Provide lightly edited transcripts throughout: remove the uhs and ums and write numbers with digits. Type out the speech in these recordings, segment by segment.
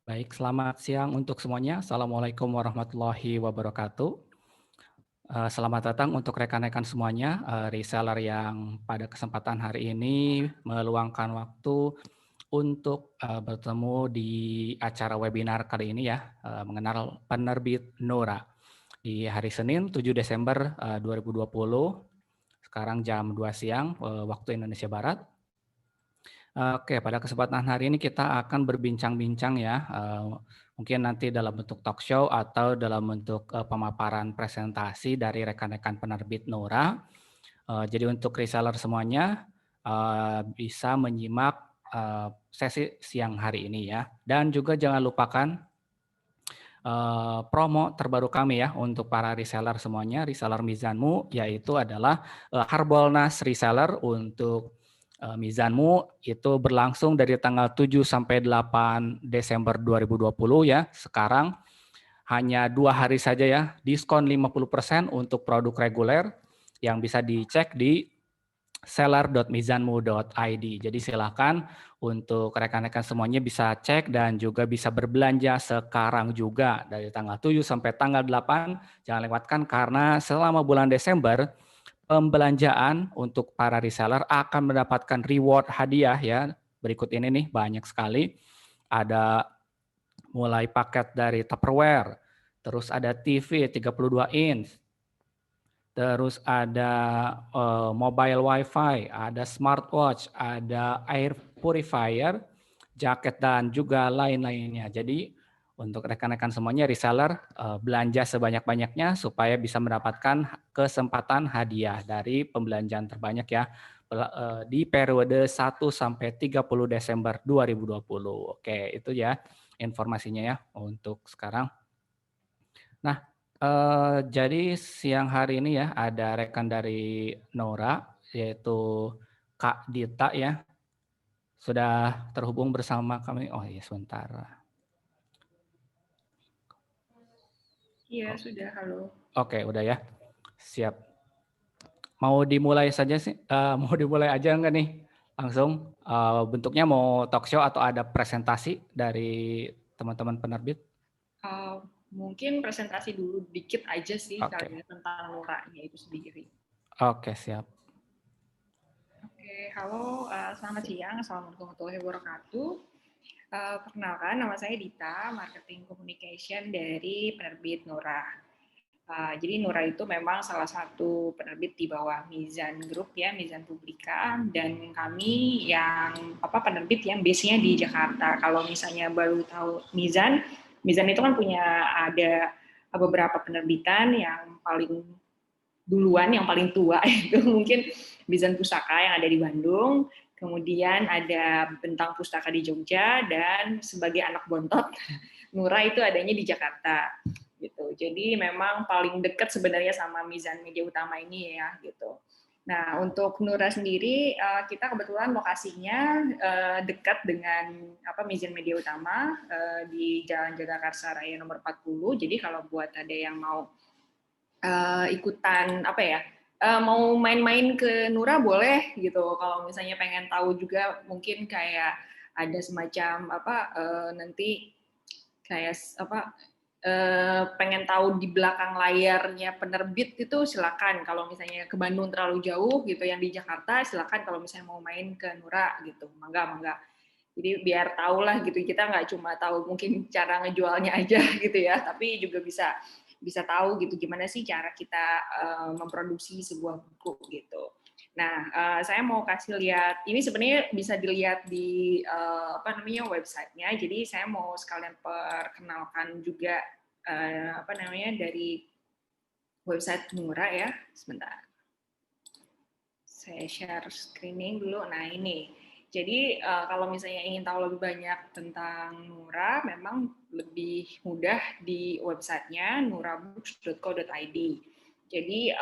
Baik, selamat siang untuk semuanya. Assalamualaikum warahmatullahi wabarakatuh. Selamat datang untuk rekan-rekan semuanya, reseller yang pada kesempatan hari ini meluangkan waktu untuk bertemu di acara webinar kali ini ya, mengenal penerbit Nora. Di hari Senin 7 Desember 2020, sekarang jam 2 siang waktu Indonesia Barat. Oke, pada kesempatan hari ini kita akan berbincang-bincang ya, mungkin nanti dalam bentuk talk show atau dalam bentuk pemaparan presentasi dari rekan-rekan penerbit Nora. Jadi untuk reseller semuanya bisa menyimak sesi siang hari ini ya. Dan juga jangan lupakan promo terbaru kami ya untuk para reseller semuanya, reseller Mizanmu, yaitu adalah Harbolnas Reseller untuk Mizanmu itu berlangsung dari tanggal 7 sampai 8 Desember 2020 ya. Sekarang hanya 2 hari saja ya, diskon 50% untuk produk reguler yang bisa dicek di seller.mizanmu.id. Jadi silakan untuk rekan-rekan semuanya bisa cek dan juga bisa berbelanja sekarang juga dari tanggal 7 sampai tanggal 8. Jangan lewatkan karena selama bulan Desember pembelanjaan untuk para reseller akan mendapatkan reward hadiah ya. Berikut ini nih banyak sekali. Ada mulai paket dari Tupperware, terus ada TV 32 inch, terus ada mobile wifi, ada smartwatch, ada air purifier, jaket dan juga lain-lainnya. Jadi untuk rekan-rekan semuanya reseller belanja sebanyak-banyaknya supaya bisa mendapatkan kesempatan hadiah dari pembelanjaan terbanyak ya di periode 1 sampai 30 Desember 2020. Oke, itu ya informasinya ya untuk sekarang. Nah, jadi siang hari ini ya ada rekan dari Nora yaitu Kak Dita ya. Sudah terhubung bersama kami. Oh iya sebentar. Iya, sudah. Halo. Oke, udah ya. Siap. Mau dimulai saja sih? Mau dimulai aja enggak nih? Langsung bentuknya mau talk show atau ada presentasi dari teman-teman penerbit? Mungkin presentasi dulu dikit aja sih Oke. kali ya tentang Nora-nya itu sendiri. Oke, siap. Oke, halo, selamat siang. Assalamualaikum warahmatullahi wabarakatuh. Perkenalkan, nama saya Dita, Marketing Communication dari penerbit Nora. Jadi Nora itu memang salah satu penerbit di bawah Mizan Group ya, Mizan Publika, dan kami yang penerbit yang base-nya di Jakarta. Kalau misalnya baru tahu Mizan, Mizan itu kan punya ada beberapa penerbitan yang paling duluan, yang paling tua itu mungkin Mizan Pustaka yang ada di Bandung, kemudian ada Bentang Pustaka di Jogja, dan sebagai anak bontot, Nura itu adanya di Jakarta. Gitu. Jadi memang paling dekat sebenarnya sama Mizan Media Utama ini ya gitu. Nah, untuk Nura sendiri kita kebetulan lokasinya dekat dengan Mizan Media Utama di Jalan Jagakarsa Raya nomor 40. Jadi kalau buat ada yang mau ikutan mau main-main ke Nura boleh gitu. Kalau misalnya pengen tahu juga mungkin kayak ada semacam nanti kayak pengen tahu di belakang layarnya penerbit itu silakan. Kalau misalnya ke Bandung terlalu jauh gitu yang di Jakarta silakan, kalau misalnya mau main ke Nura gitu. Mangga. Jadi biar tahu lah gitu, kita nggak cuma tahu mungkin cara ngejualnya aja gitu ya, tapi juga bisa tahu gitu gimana sih cara kita memproduksi sebuah buku gitu. Nah, saya mau kasih lihat, ini sebenarnya bisa dilihat di websitenya. Jadi saya mau sekalian perkenalkan juga dari website Nura ya. Sebentar, saya share screening dulu. Nah ini, jadi kalau misalnya ingin tahu lebih banyak tentang Nura, memang lebih mudah di websitenya nurabooks.co.id. Jadi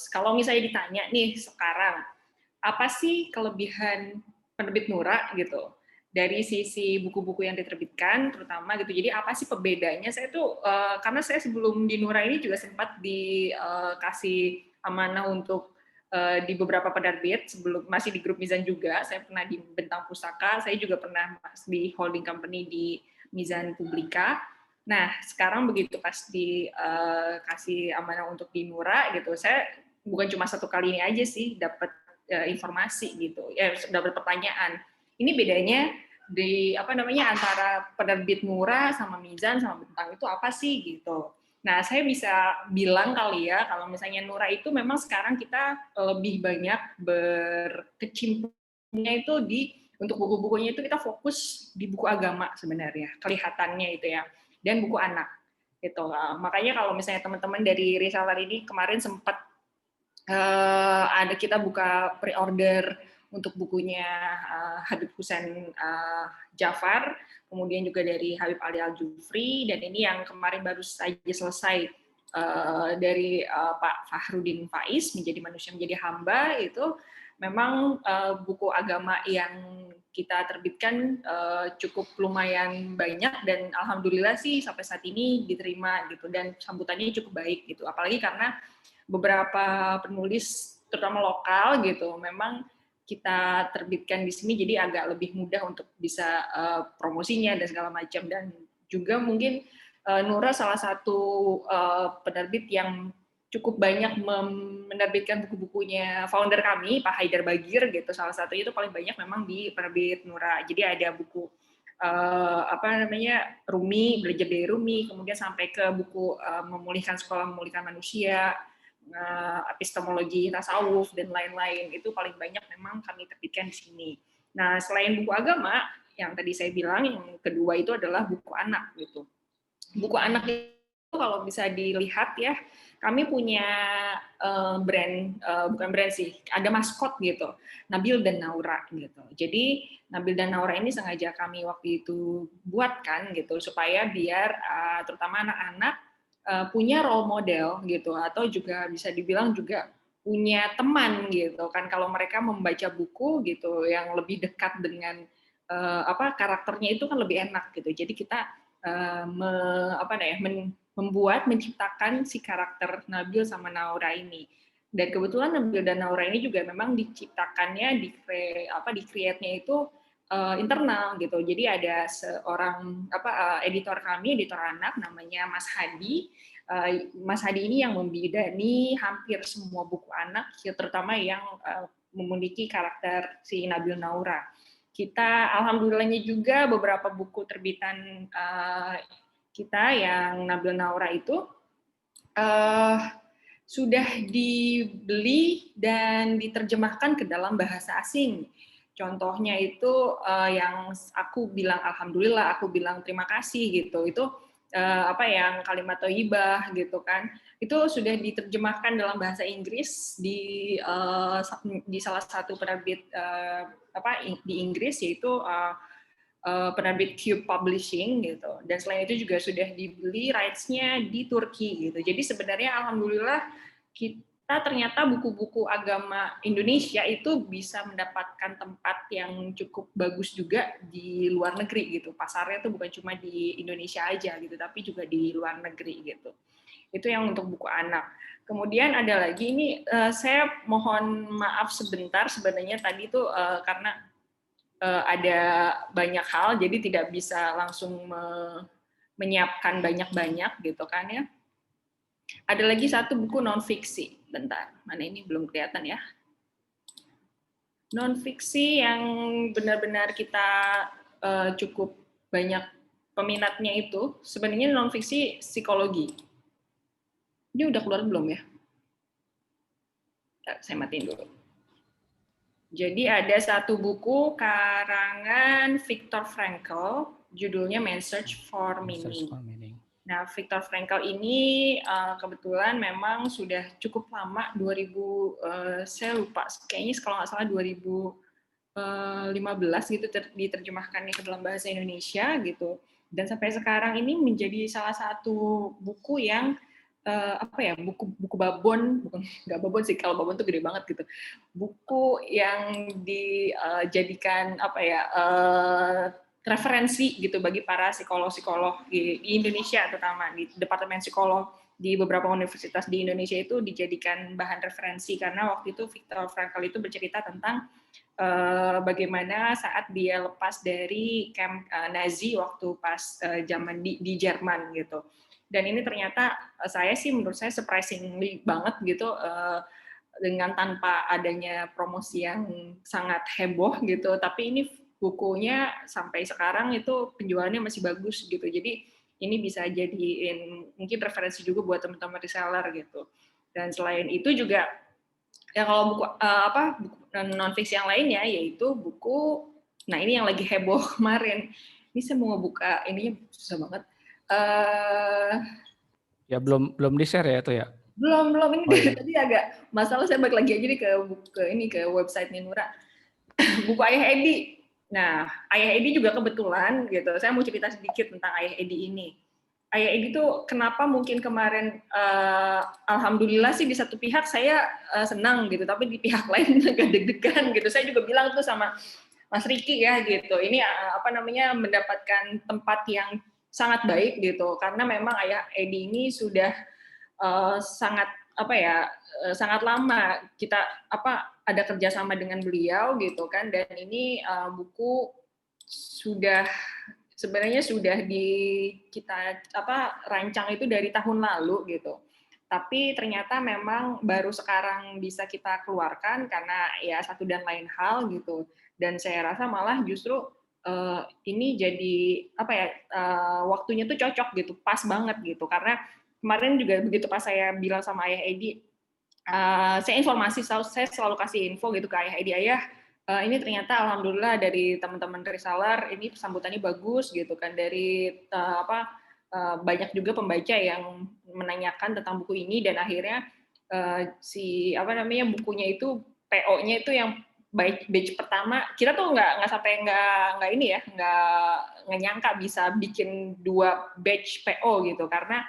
kalau misalnya ditanya nih sekarang, apa sih kelebihan penerbit Nura gitu? Dari sisi buku-buku yang diterbitkan, terutama gitu. Jadi apa sih pembedanya? Saya tuh karena saya sebelum di Nura ini juga sempat dikasih amanah untuk di beberapa penerbit sebelum masih di grup Mizan juga. Saya pernah di Bentang Pustaka, saya juga pernah di holding company di Mizan Publika. Nah, sekarang begitu pas dikasih amanah untuk di Nura gitu, saya bukan cuma satu kali ini aja sih dapat informasi gitu, ya dapat pertanyaan. Ini bedanya antara penerbit Nura sama Mizan sama Bentang itu apa sih gitu. Nah, saya bisa bilang kali ya kalau misalnya Nura itu memang sekarang kita lebih banyak berkecimpungnya itu untuk buku-bukunya itu kita fokus di buku agama sebenarnya, kelihatannya itu ya, dan buku anak gitu. Makanya kalau misalnya teman-teman dari reseller ini kemarin sempat ada kita buka pre-order untuk bukunya Habib Hussein Jafar, kemudian juga dari Habib Ali Al-Jufri, dan ini yang kemarin baru saja selesai dari Pak Fahrudin Faiz, Menjadi Manusia Menjadi Hamba, itu memang buku agama yang kita terbitkan cukup lumayan banyak, dan alhamdulillah sih sampai saat ini diterima gitu, dan sambutannya cukup baik gitu, apalagi karena beberapa penulis terutama lokal gitu memang kita terbitkan di sini, jadi agak lebih mudah untuk bisa promosinya dan segala macam. Dan juga mungkin Nura salah satu penerbit yang cukup banyak menerbitkan buku-bukunya founder kami, Pak Haidar Bagir gitu. Salah satunya itu paling banyak memang di penerbit Nura. Jadi ada buku Rumi, Belajar dari Rumi, kemudian sampai ke buku Memulihkan Sekolah Memulihkan Manusia, epistemologi tasawuf dan lain-lain, itu paling banyak memang kami terbitkan di sini. Nah, selain buku agama yang tadi saya bilang, yang kedua itu adalah buku anak gitu. Buku anak itu kalau bisa dilihat ya, kami punya brand, bukan brand sih, ada maskot gitu, Nabil dan Naura gitu. Jadi Nabil dan Naura ini sengaja kami waktu itu buatkan gitu supaya biar terutama anak-anak punya role model gitu, atau juga bisa dibilang juga punya teman gitu kan, kalau mereka membaca buku gitu yang lebih dekat dengan karakternya itu kan lebih enak gitu. Jadi kita menciptakan si karakter Nabil sama Naura ini. Dan kebetulan Nabil dan Naura ini juga memang diciptakannya di create-nya itu internal gitu. Jadi ada seorang editor kami, editor anak namanya Mas Hadi. Mas Hadi ini yang membidani hampir semua buku anak, terutama yang memiliki karakter si Nabil Naura. Kita alhamdulillahnya juga beberapa buku terbitan kita yang Nabil Naura itu sudah dibeli dan diterjemahkan ke dalam bahasa asing. Contohnya itu yang aku bilang alhamdulillah, aku bilang terima kasih gitu. Itu yang kalimat thayyibah gitu kan. Itu sudah diterjemahkan dalam bahasa Inggris di salah satu penerbit di Inggris, yaitu penerbit Cube Publishing gitu. Dan selain itu juga sudah dibeli rights-nya di Turki gitu. Jadi sebenarnya alhamdulillah kita ternyata buku-buku agama Indonesia itu bisa mendapatkan tempat yang cukup bagus juga di luar negeri gitu. Pasarnya tuh bukan cuma di Indonesia aja gitu, tapi juga di luar negeri gitu. Itu yang untuk buku anak. Kemudian ada lagi ini, saya mohon maaf sebentar sebenarnya tadi itu karena ada banyak hal, jadi tidak bisa langsung menyiapkan banyak-banyak gitu kan ya. Ada lagi satu buku non-fiksi, bentar, mana ini belum kelihatan ya. Non-fiksi yang benar-benar kita cukup banyak peminatnya itu, sebenarnya non-fiksi psikologi. Ini udah keluar belum ya? Saya matiin dulu. Jadi ada satu buku karangan Viktor Frankl, judulnya Man Search for Meaning. Nah, Viktor Frankl ini kebetulan memang sudah cukup lama, saya lupa, kayaknya kalau nggak salah 2015 gitu diterjemahkannya ke dalam bahasa Indonesia gitu. Dan sampai sekarang ini menjadi salah satu buku yang buku babon, bukan nggak babon sih, kalau babon tuh gede banget gitu, buku yang dijadikan referensi gitu bagi para psikolog-psikolog di Indonesia, terutama di Departemen Psikolog di beberapa universitas di Indonesia itu dijadikan bahan referensi karena waktu itu Viktor Frankl itu bercerita tentang bagaimana saat dia lepas dari camp Nazi waktu pas zaman di Jerman gitu. Dan ini ternyata menurut saya surprisingly banget gitu dengan tanpa adanya promosi yang sangat heboh gitu, tapi ini bukunya sampai sekarang itu penjualannya masih bagus gitu. Jadi ini bisa jadiin mungkin referensi juga buat teman-teman reseller gitu. Dan selain itu juga ya kalau buku buku non fiksi yang lainnya yaitu buku, nah ini yang lagi heboh kemarin. Ini saya mau ngebuka, ininya susah banget. Ya belum di-share ya itu ya? Belum ini Oh dari ya. tadi agak masalah, saya balik lagi aja nih ke website-nya Nura. Buku Ayah Edi. Nah, Ayah Edi juga kebetulan gitu. Saya mau cerita sedikit tentang Ayah Edi ini. Ayah Edi tuh kenapa mungkin kemarin alhamdulillah sih di satu pihak saya senang gitu, tapi di pihak lain agak deg-degan gitu. Saya juga bilang tuh sama Mas Riki ya gitu. Ini mendapatkan tempat yang sangat baik gitu karena memang Ayah Edi ini sudah sangat sangat lama kita ada kerjasama dengan beliau gitu kan, dan ini buku sebenarnya sudah kita rancang itu dari tahun lalu gitu, tapi ternyata memang baru sekarang bisa kita keluarkan karena ya satu dan lain hal gitu. Dan saya rasa malah justru ini jadi waktunya tuh cocok gitu, pas banget gitu, karena kemarin juga begitu pas saya bilang sama Ayah Edi, saya selalu kasih info gitu ke Ayah Edi, Ayah ini ternyata alhamdulillah dari teman-teman reseller ini sambutannya bagus gitu kan, dari banyak juga pembaca yang menanyakan tentang buku ini, dan akhirnya bukunya itu PO-nya itu yang batch pertama kita tuh nggak ini ya, nggak nyangka bisa bikin 2 batch PO gitu, karena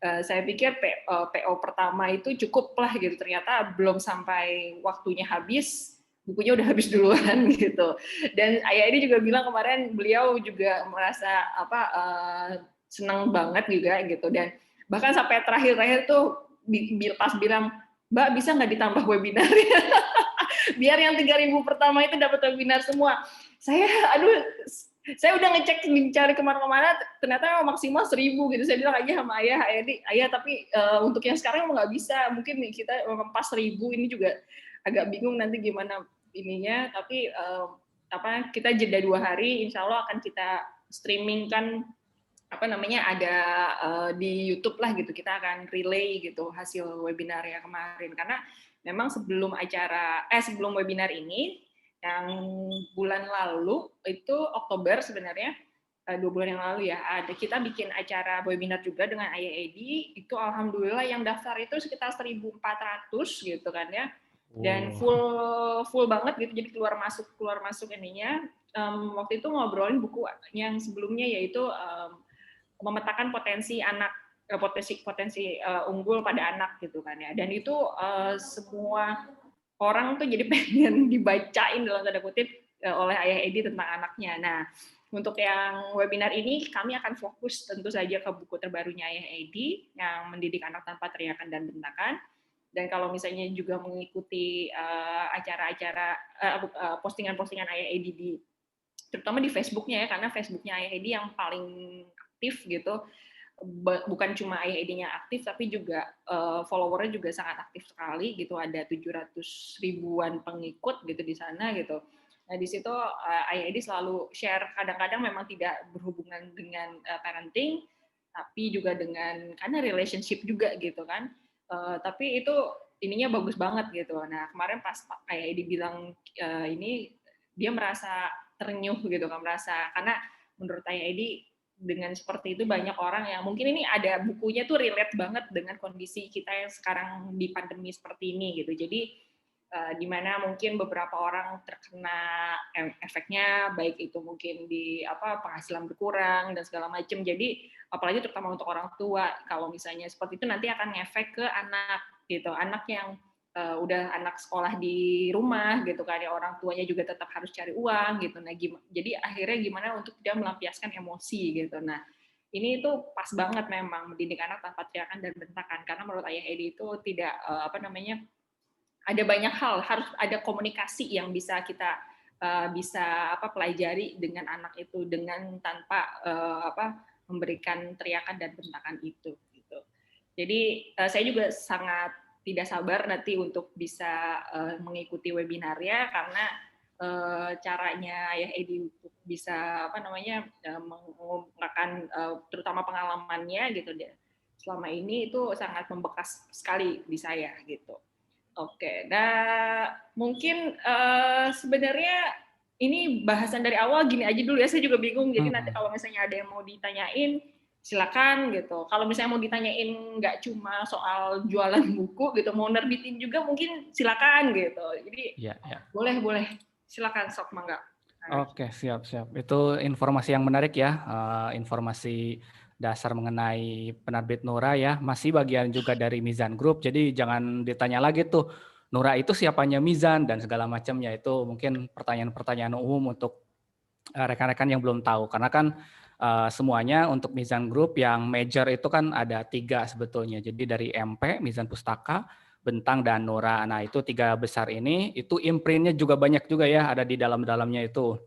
saya pikir PO pertama itu cukup lah gitu, ternyata belum sampai waktunya habis bukunya udah habis duluan gitu. Dan Ayah ini juga bilang kemarin beliau juga merasa senang banget juga gitu, dan bahkan sampai terakhir tuh pas bilang, Mbak bisa nggak ditambah webinarnya biar yang 3.000 pertama itu dapat webinar semua. Saya udah ngecek cari kemana-mana, ternyata maksimal 1.000 gitu. Saya bilang aja sama ayah tapi untuk yang sekarang nggak bisa, mungkin kita pas 1.000 ini juga agak bingung nanti gimana ininya, tapi kita jeda 2 hari, insya Allah akan kita streamingkan ada di YouTube lah gitu, kita akan relay gitu hasil webinar yang kemarin, karena memang sebelum webinar ini yang bulan lalu itu Oktober sebenarnya 2 bulan yang lalu ya, kita bikin acara webinar juga dengan Ayah Edi, itu alhamdulillah yang daftar itu sekitar 1.400 gitu kan ya, dan full banget gitu, jadi keluar masuk ininya. Waktu itu ngobrolin buku yang sebelumnya yaitu memetakan potensi unggul pada anak gitu kan ya, dan itu semua orang tuh jadi pengen dibacain dalam tanda kutip oleh Ayah Edi tentang anaknya. Nah, untuk yang webinar ini kami akan fokus tentu saja ke buku terbarunya Ayah Edi yang Mendidik Anak Tanpa Teriakan dan Bentakan. Dan kalau misalnya juga mengikuti acara-acara postingan-postingan Ayah Edi terutama di Facebooknya ya, karena Facebooknya Ayah Edi yang paling aktif gitu, bukan cuma Ayah Edi-nya aktif, tapi juga followernya juga sangat aktif sekali gitu, ada 700 ribuan pengikut gitu di sana gitu. Nah di situ Ayah Edi selalu share, kadang-kadang memang tidak berhubungan dengan parenting, tapi juga dengan karena relationship juga gitu kan, tapi itu ininya bagus banget gitu. Nah kemarin pas Ayah Edi bilang ini, dia merasa terenyuh gitu kan, merasa, karena menurut Ayah Edi dengan seperti itu banyak orang yang mungkin ini ada bukunya tuh relate banget dengan kondisi kita yang sekarang di pandemi seperti ini gitu. Jadi di mana mungkin beberapa orang terkena efeknya, baik itu mungkin di penghasilan berkurang dan segala macam. Jadi apalagi terutama untuk orang tua, kalau misalnya seperti itu nanti akan ngefek ke anak gitu, anak yang udah anak sekolah di rumah gitu kan ya, orang tuanya juga tetap harus cari uang gitu. Nah jadi akhirnya gimana untuk dia melampiaskan emosi gitu. Nah ini tuh pas banget memang mendidik anak tanpa teriakan dan bentakan, karena menurut Ayah Edi itu tidak ada banyak hal, harus ada komunikasi yang bisa kita pelajari dengan anak itu dengan tanpa memberikan teriakan dan bentakan itu gitu. Jadi saya juga sangat tidak sabar nanti untuk bisa mengikuti webinarnya, karena caranya Ayah Edi untuk bisa mengungkapkan terutama pengalamannya gitu selama ini itu sangat membekas sekali di saya gitu. Oke, nah mungkin sebenarnya ini bahasan dari awal gini aja dulu ya, saya juga bingung, jadi nanti kalau misalnya ada yang mau ditanyain, silakan gitu. Kalau misalnya mau ditanyain nggak cuma soal jualan buku gitu, mau nerbitin juga mungkin silakan gitu. Jadi boleh, silakan sok mangga. Oke, siap. Itu informasi yang menarik ya, informasi dasar mengenai penerbit Nura ya, masih bagian juga dari Mizan Group, jadi jangan ditanya lagi tuh, Nura itu siapanya Mizan dan segala macamnya, itu mungkin pertanyaan-pertanyaan umum untuk rekan-rekan yang belum tahu, karena kan semuanya untuk Mizan Group yang major itu kan ada 3 sebetulnya, jadi dari MP, Mizan Pustaka, Bentang, dan Nura. Nah itu 3 besar ini, itu imprintnya juga banyak juga ya, ada di dalam-dalamnya itu.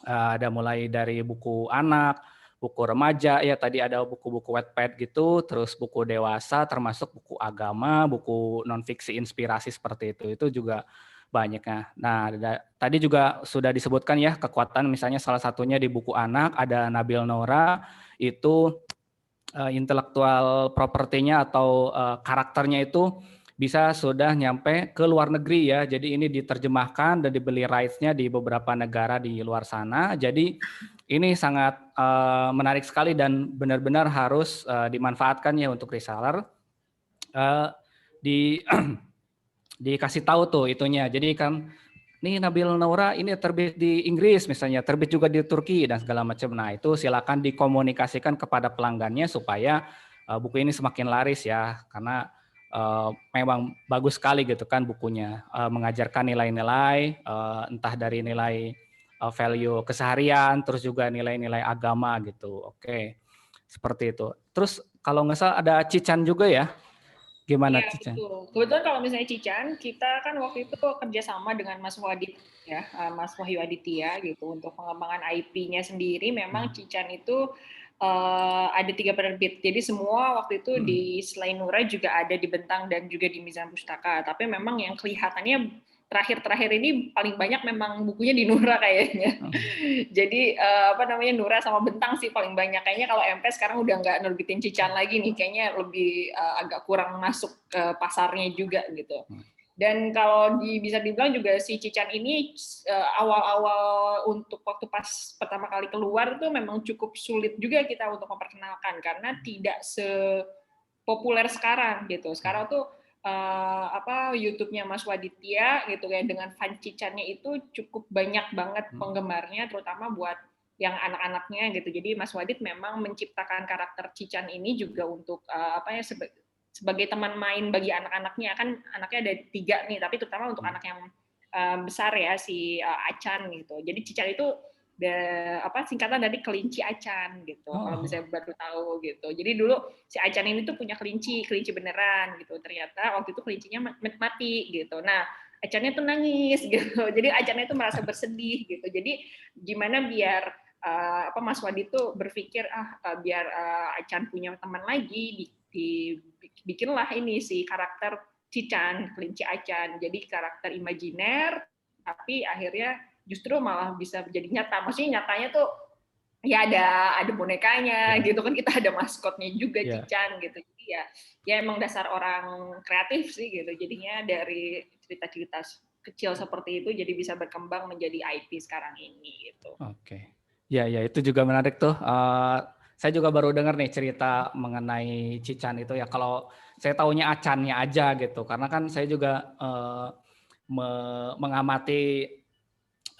Ada mulai dari buku anak, buku remaja, ya tadi ada buku-buku Wattpad gitu, terus buku dewasa, termasuk buku agama, buku non-fiksi inspirasi seperti itu juga banyaknya. Nah, tadi juga sudah disebutkan ya kekuatan, misalnya salah satunya di buku anak, ada Nabil Nora, itu intelektual propertinya atau karakternya itu bisa sudah nyampe ke luar negeri ya. Jadi ini diterjemahkan dan dibeli rights-nya di beberapa negara di luar sana. Jadi ini sangat menarik sekali dan benar-benar harus dimanfaatkan ya untuk reseller. Dikasih tahu tuh itunya. Jadi kan nih Nabil Naura ini terbit di Inggris misalnya, terbit juga di Turki dan segala macam. Nah itu silakan dikomunikasikan kepada pelanggannya supaya buku ini semakin laris ya, karena memang bagus sekali gitu kan bukunya, mengajarkan nilai-nilai, entah dari nilai value keseharian, terus juga nilai-nilai agama gitu. Oke, seperti itu. Terus kalau nggak salah ada Cican juga ya, gimana Iya, Cican? betul. Kebetulan kalau misalnya Cican, kita kan waktu itu kerjasama dengan Mas Wadid ya, Mas Wahyu Aditya gitu untuk pengembangan IP-nya sendiri. Memang Cican itu ada 3 penerbit. Jadi semua waktu itu di selain Nura juga ada di Bentang dan juga di Mizan Pustaka. Tapi memang yang kelihatannya terakhir-terakhir ini paling banyak memang bukunya di Nura kayaknya. Jadi Nura sama Bentang sih paling banyak. Kayaknya kalau MP sekarang udah nggak nerbitin Cican lagi nih. Kayaknya lebih agak kurang masuk ke pasarnya juga gitu. Dan kalau bisa dibilang juga si Cican ini awal-awal untuk waktu pas pertama kali keluar itu memang cukup sulit juga kita untuk memperkenalkan karena tidak sepopuler sekarang gitu. Sekarang tuh YouTube-nya Mas Waditya gitu ya, dengan fan Cicannya itu cukup banyak banget penggemarnya, terutama buat yang anak-anaknya gitu. Jadi Mas Wadit memang menciptakan karakter Cican ini juga untuk sebagai teman main bagi anak-anaknya. Kan anaknya ada 3 nih, tapi terutama untuk anak yang besar ya, si Acan gitu. Jadi Cican itu singkatan dari kelinci acan gitu. Kalau misalnya baru tahu gitu. Jadi dulu si acan ini tuh punya kelinci beneran gitu. Ternyata waktu itu kelincinya mati gitu. Nah, acannya tuh nangis gitu. Jadi acannya tuh merasa bersedih gitu. Jadi gimana biar Mas Wadi tuh berpikir biar acan punya teman lagi, bikinlah ini si karakter Cican, kelinci acan. Jadi karakter imajiner, tapi akhirnya justru malah bisa jadi nyata. Maksudnya nyatanya tuh ya ada bonekanya gitu kan, kita ada maskotnya juga Cican gitu. Jadi ya emang dasar orang kreatif sih gitu. Jadinya dari cerita-cerita kecil seperti itu jadi bisa berkembang menjadi IP sekarang ini gitu. Oke. Ya itu juga menarik tuh. Saya juga baru dengar nih cerita mengenai Cican itu ya. Kalau saya taunya acannya aja gitu, karena kan saya juga mengamati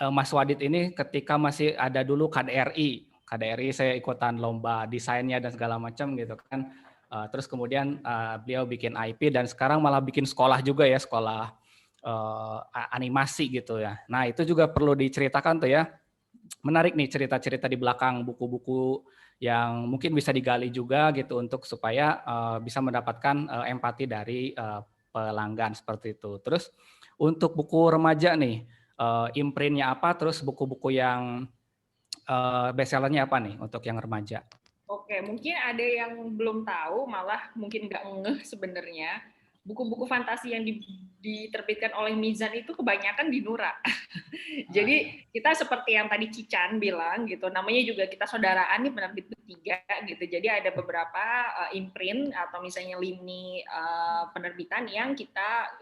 Mas Wadid ini ketika masih ada dulu KDRI. KDRI saya ikutan lomba desainnya dan segala macam gitu kan. Terus kemudian beliau bikin IP dan sekarang malah bikin sekolah juga ya, sekolah animasi gitu ya. Nah itu juga perlu diceritakan tuh ya. menarik nih cerita-cerita di belakang buku-buku yang mungkin bisa digali juga gitu untuk supaya, bisa mendapatkan, empati dari, pelanggan seperti itu. Terus untuk buku remaja nih, imprint-nya apa, terus buku-buku yang, best seller-nya apa nih untuk yang remaja? Oke, mungkin ada yang belum tahu, malah mungkin nggak ngeh sebenarnya. Buku-buku fantasi yang diterbitkan oleh Mizan itu kebanyakan di Nura. Ah, iya. Jadi kita seperti yang tadi Cican bilang gitu, namanya juga kita saudaraan nih penerbit bertiga gitu. Jadi ada beberapa imprint atau misalnya lini penerbitan yang kita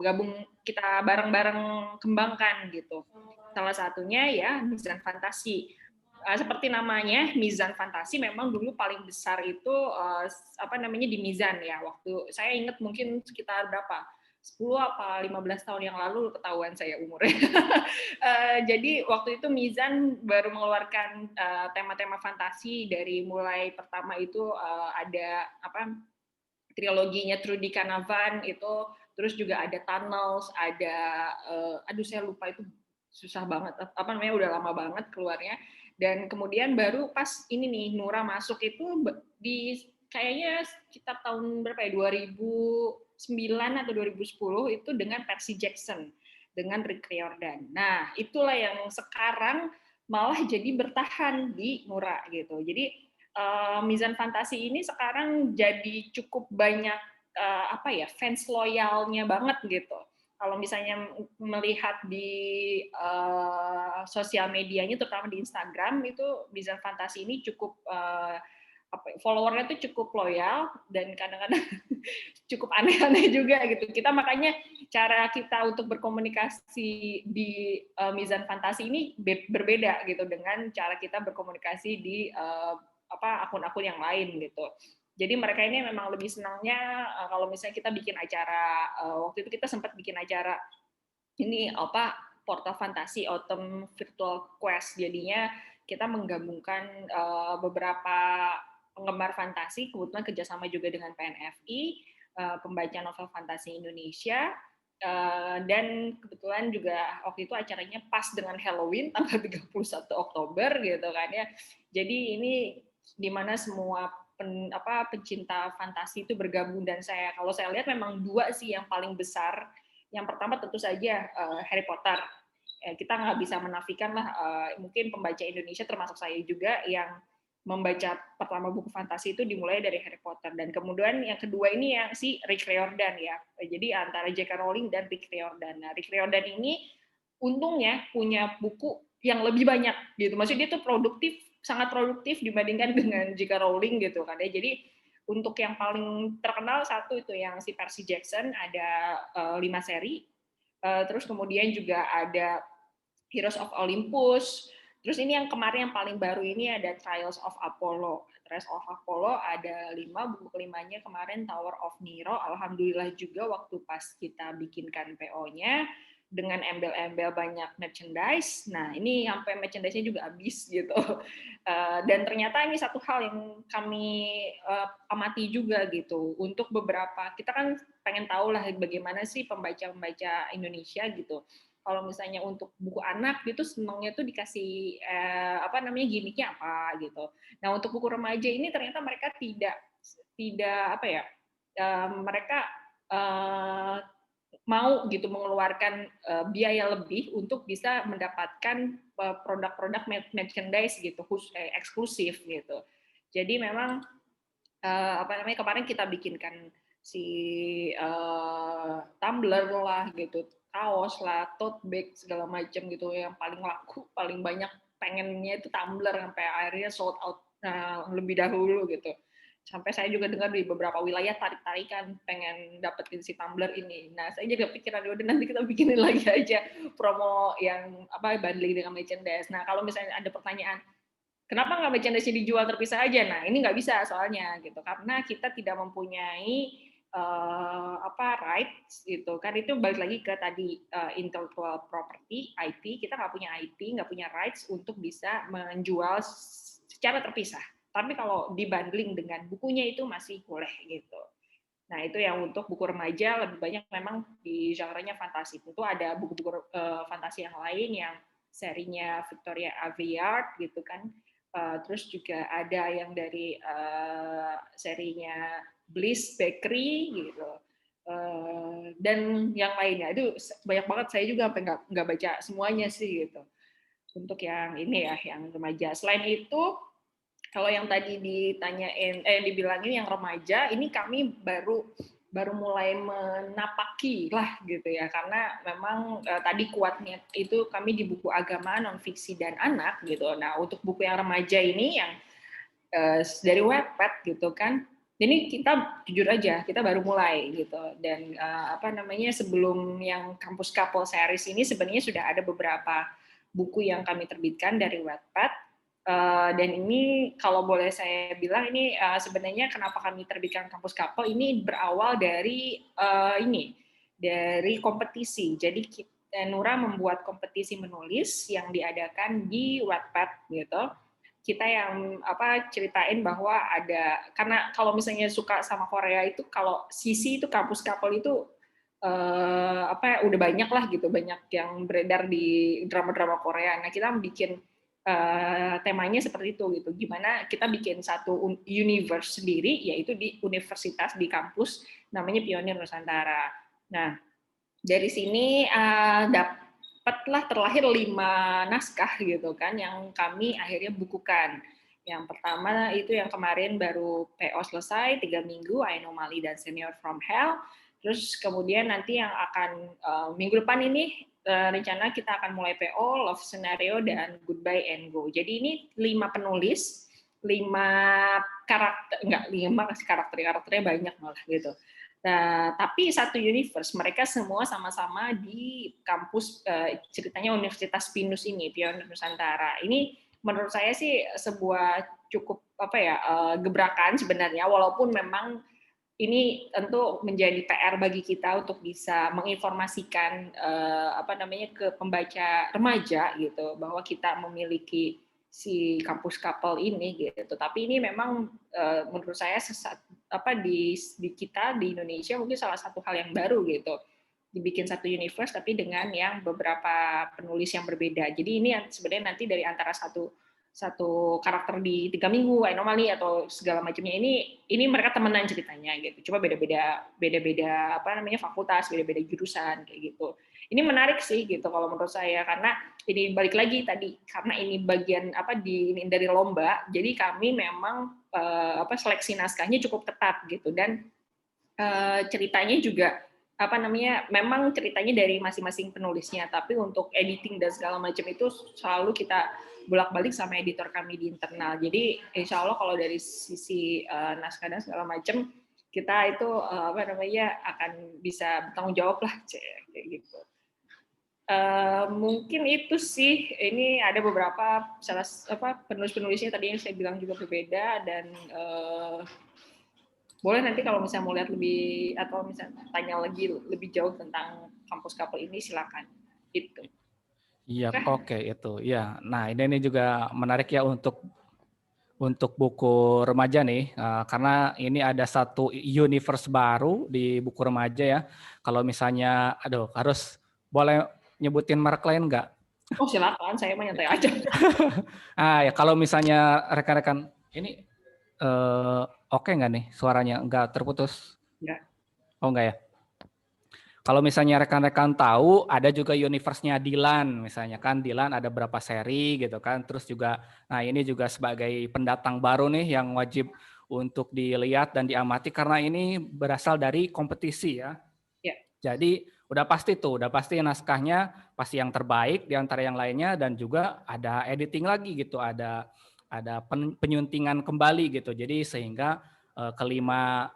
gabung, kita bareng-bareng kembangkan gitu. Salah satunya ya Mizan Fantasi. Seperti namanya Mizan Fantasi, memang dulu paling besar itu apa namanya di Mizan ya. Waktu saya ingat mungkin sekitar berapa? 10 apa 15 tahun yang lalu, ketahuan saya umurnya. Jadi waktu itu Mizan baru mengeluarkan tema-tema fantasi, dari mulai pertama itu ada apa triloginya Trudy Canavan itu, terus juga ada Tunnels, ada aduh saya lupa itu, susah banget apa namanya, udah lama banget keluarnya. Dan kemudian baru pas ini nih Nura masuk itu di kayaknya sekitar tahun berapa ya, 2009 atau 2010 itu dengan Percy Jackson dengan Rick Riordan. Nah, itulah yang sekarang malah jadi bertahan di Nura gitu. Jadi Mizan Fantasi ini sekarang jadi cukup banyak apa ya, fans loyalnya banget gitu. Kalau misalnya melihat di sosial medianya, terutama di Instagram, itu Mizan Fantasi ini cukup followernya tuh cukup loyal, dan kadang-kadang cukup aneh-aneh juga gitu. Kita makanya cara kita untuk berkomunikasi di Mizan Fantasi ini berbeda gitu dengan cara kita berkomunikasi di apa akun-akun yang lain gitu. Jadi mereka ini memang lebih senangnya kalau misalnya kita bikin acara, waktu itu kita sempat bikin acara ini apa, portal fantasi Autumn Virtual Quest. Jadinya kita menggabungkan beberapa penggemar fantasi, kebetulan kerjasama juga dengan PNFI, pembaca novel fantasi Indonesia, dan kebetulan juga waktu itu acaranya pas dengan Halloween tanggal 31 Oktober gitu kan ya. Jadi ini di mana semua pecinta fantasi itu bergabung, dan kalau saya lihat memang dua sih yang paling besar. Yang pertama tentu saja Harry Potter. Kita nggak bisa menafikan lah, mungkin pembaca Indonesia termasuk saya juga yang membaca pertama buku fantasi itu dimulai dari Harry Potter, dan kemudian yang kedua ini yang si Rick Riordan ya. Jadi antara J.K. Rowling dan Rick Riordan. Nah, Rick Riordan ini untungnya punya buku yang lebih banyak gitu. Maksudnya dia tuh sangat produktif dibandingkan dengan J.K. Rowling gitu kan ya. Jadi untuk yang paling terkenal satu itu yang si Percy Jackson, ada 5 seri. Terus kemudian juga ada Heroes of Olympus. Terus ini yang kemarin yang paling baru ini ada Trials of Apollo. Trials of Apollo ada 5, buku kelimanya kemarin Tower of Nero. Alhamdulillah juga waktu pas kita bikinkan PO-nya dengan embel-embel banyak merchandise. Nah, ini sampai merchandise-nya juga habis gitu. Dan ternyata ini satu hal yang kami amati juga gitu. Untuk beberapa, kita kan pengen tahu lah bagaimana sih pembaca-pembaca Indonesia gitu. Kalau misalnya untuk buku anak gitu senangnya tuh dikasih apa namanya, gimmicknya apa gitu. Nah, untuk buku remaja ini ternyata mereka tidak apa ya, mereka mau gitu mengeluarkan biaya lebih untuk bisa mendapatkan produk-produk merchandise gitu, eksklusif gitu. Jadi memang apa namanya, kemarin kita bikinkan si tumbler lah gitu, kaos lah, tote bag segala macam gitu, yang paling laku, paling banyak pengennya itu tumbler, sampai akhirnya sold out lebih dahulu gitu. Sampai saya juga dengar di beberapa wilayah tarik-tarikan pengen dapetin si tumbler ini. Nah, saya juga pikiran udah nanti kita bikinin lagi aja promo yang apa, bundling dengan merchandise. Nah, kalau misalnya ada pertanyaan, kenapa nggak merchandise dijual terpisah aja? Nah, ini nggak bisa soalnya gitu, karena kita tidak mempunyai apa rights gitu kan. Itu balik lagi ke tadi intellectual property IP, kita nggak punya IP, nggak punya rights untuk bisa menjual secara terpisah. Tapi kalau dibundling dengan bukunya itu masih boleh gitu. Nah, itu yang untuk buku remaja lebih banyak memang di genre-nya fantasi. Tentu ada buku-buku fantasi yang lain yang serinya Victoria Aveyard gitu kan. Terus juga ada yang dari serinya Bliss Bakery gitu. Dan yang lainnya itu banyak banget, saya juga sampai nggak baca semuanya sih gitu untuk yang ini ya, yang remaja. Selain itu kalau yang tadi dibilangin yang remaja, ini kami baru mulai menapaki lah gitu ya, karena memang tadi kuatnya itu kami di buku agama, non fiksi dan anak gitu. Nah untuk buku yang remaja ini yang dari Wattpad gitu kan, ini kita jujur aja kita baru mulai gitu, dan sebelum yang Kampus Couple series ini sebenarnya sudah ada beberapa buku yang kami terbitkan dari Wattpad. Dan ini kalau boleh saya bilang ini sebenarnya kenapa kami terbitkan Kampus Couple ini berawal dari dari kompetisi. Jadi Nura membuat kompetisi menulis yang diadakan di Wattpad gitu. Kita yang ceritain bahwa ada, karena kalau misalnya suka sama Korea itu, kalau CC itu Kampus Couple itu udah banyak lah gitu, banyak yang beredar di drama-drama Korea. Nah kita bikin temanya seperti itu gitu, gimana kita bikin satu universe sendiri, yaitu di universitas, di kampus namanya Pionir Nusantara. Nah dari sini dapatlah terlahir 5 naskah gitu kan, yang kami akhirnya bukukan. Yang pertama itu yang kemarin baru PO selesai 3 minggu, Anomali dan Senior from Hell. Terus kemudian nanti yang akan minggu depan ini rencana kita akan mulai PO, Love Scenario, dan Goodbye and Go. Jadi ini 5 penulis, 5 karakter, enggak 5 karakternya banyak malah gitu. Nah, tapi satu universe, mereka semua sama-sama di kampus, ceritanya Universitas Pinus ini, Pionir Nusantara. Ini menurut saya sih sebuah cukup gebrakan sebenarnya, walaupun memang ini tentu menjadi PR bagi kita untuk bisa menginformasikan ke pembaca remaja gitu, bahwa kita memiliki si kampus couple ini gitu. Tapi ini memang menurut saya di kita di Indonesia mungkin salah satu hal yang baru gitu, dibikin satu universe tapi dengan yang beberapa penulis yang berbeda. Jadi ini sebenarnya nanti dari antara satu karakter di 3 minggu, Anomali atau segala macamnya, ini mereka temenan ceritanya gitu. Cuma beda-beda fakultas, beda-beda jurusan kayak gitu. Ini menarik sih gitu kalau menurut saya, karena ini balik lagi tadi, karena ini bagian ini dari lomba, jadi kami memang seleksi naskahnya cukup ketat gitu, dan ceritanya juga memang ceritanya dari masing-masing penulisnya, tapi untuk editing dan segala macam itu selalu kita bolak-balik sama editor kami di internal. Jadi insya Allah kalau dari sisi naskah dan segala macam, kita itu akan bisa bertanggung jawab lah kayak gitu. Mungkin itu sih, ini ada beberapa penulis-penulisnya tadi yang saya bilang juga berbeda, dan boleh nanti kalau misalnya mau lihat lebih atau misalnya tanya lagi lebih jauh tentang Kampus Couple ini, silakan. Itu. Iya, oke itu. Ya, nah ini juga menarik ya untuk buku remaja nih, karena ini ada satu universe baru di buku remaja ya. Kalau misalnya, harus boleh nyebutin merek lain nggak? Oh silakan, saya mah nyantai aja. Ya kalau misalnya rekan-rekan ini oke nggak nih suaranya? Nggak terputus? Enggak. Oh nggak ya? Kalau misalnya rekan-rekan tahu, ada juga universe-nya Dilan, misalnya kan Dilan ada berapa seri gitu kan, terus juga, nah ini juga sebagai pendatang baru nih yang wajib untuk dilihat dan diamati karena ini berasal dari kompetisi ya. Ya. Jadi udah pasti naskahnya pasti yang terbaik di antara yang lainnya, dan juga ada editing lagi gitu, ada penyuntingan kembali gitu. Jadi sehingga kelima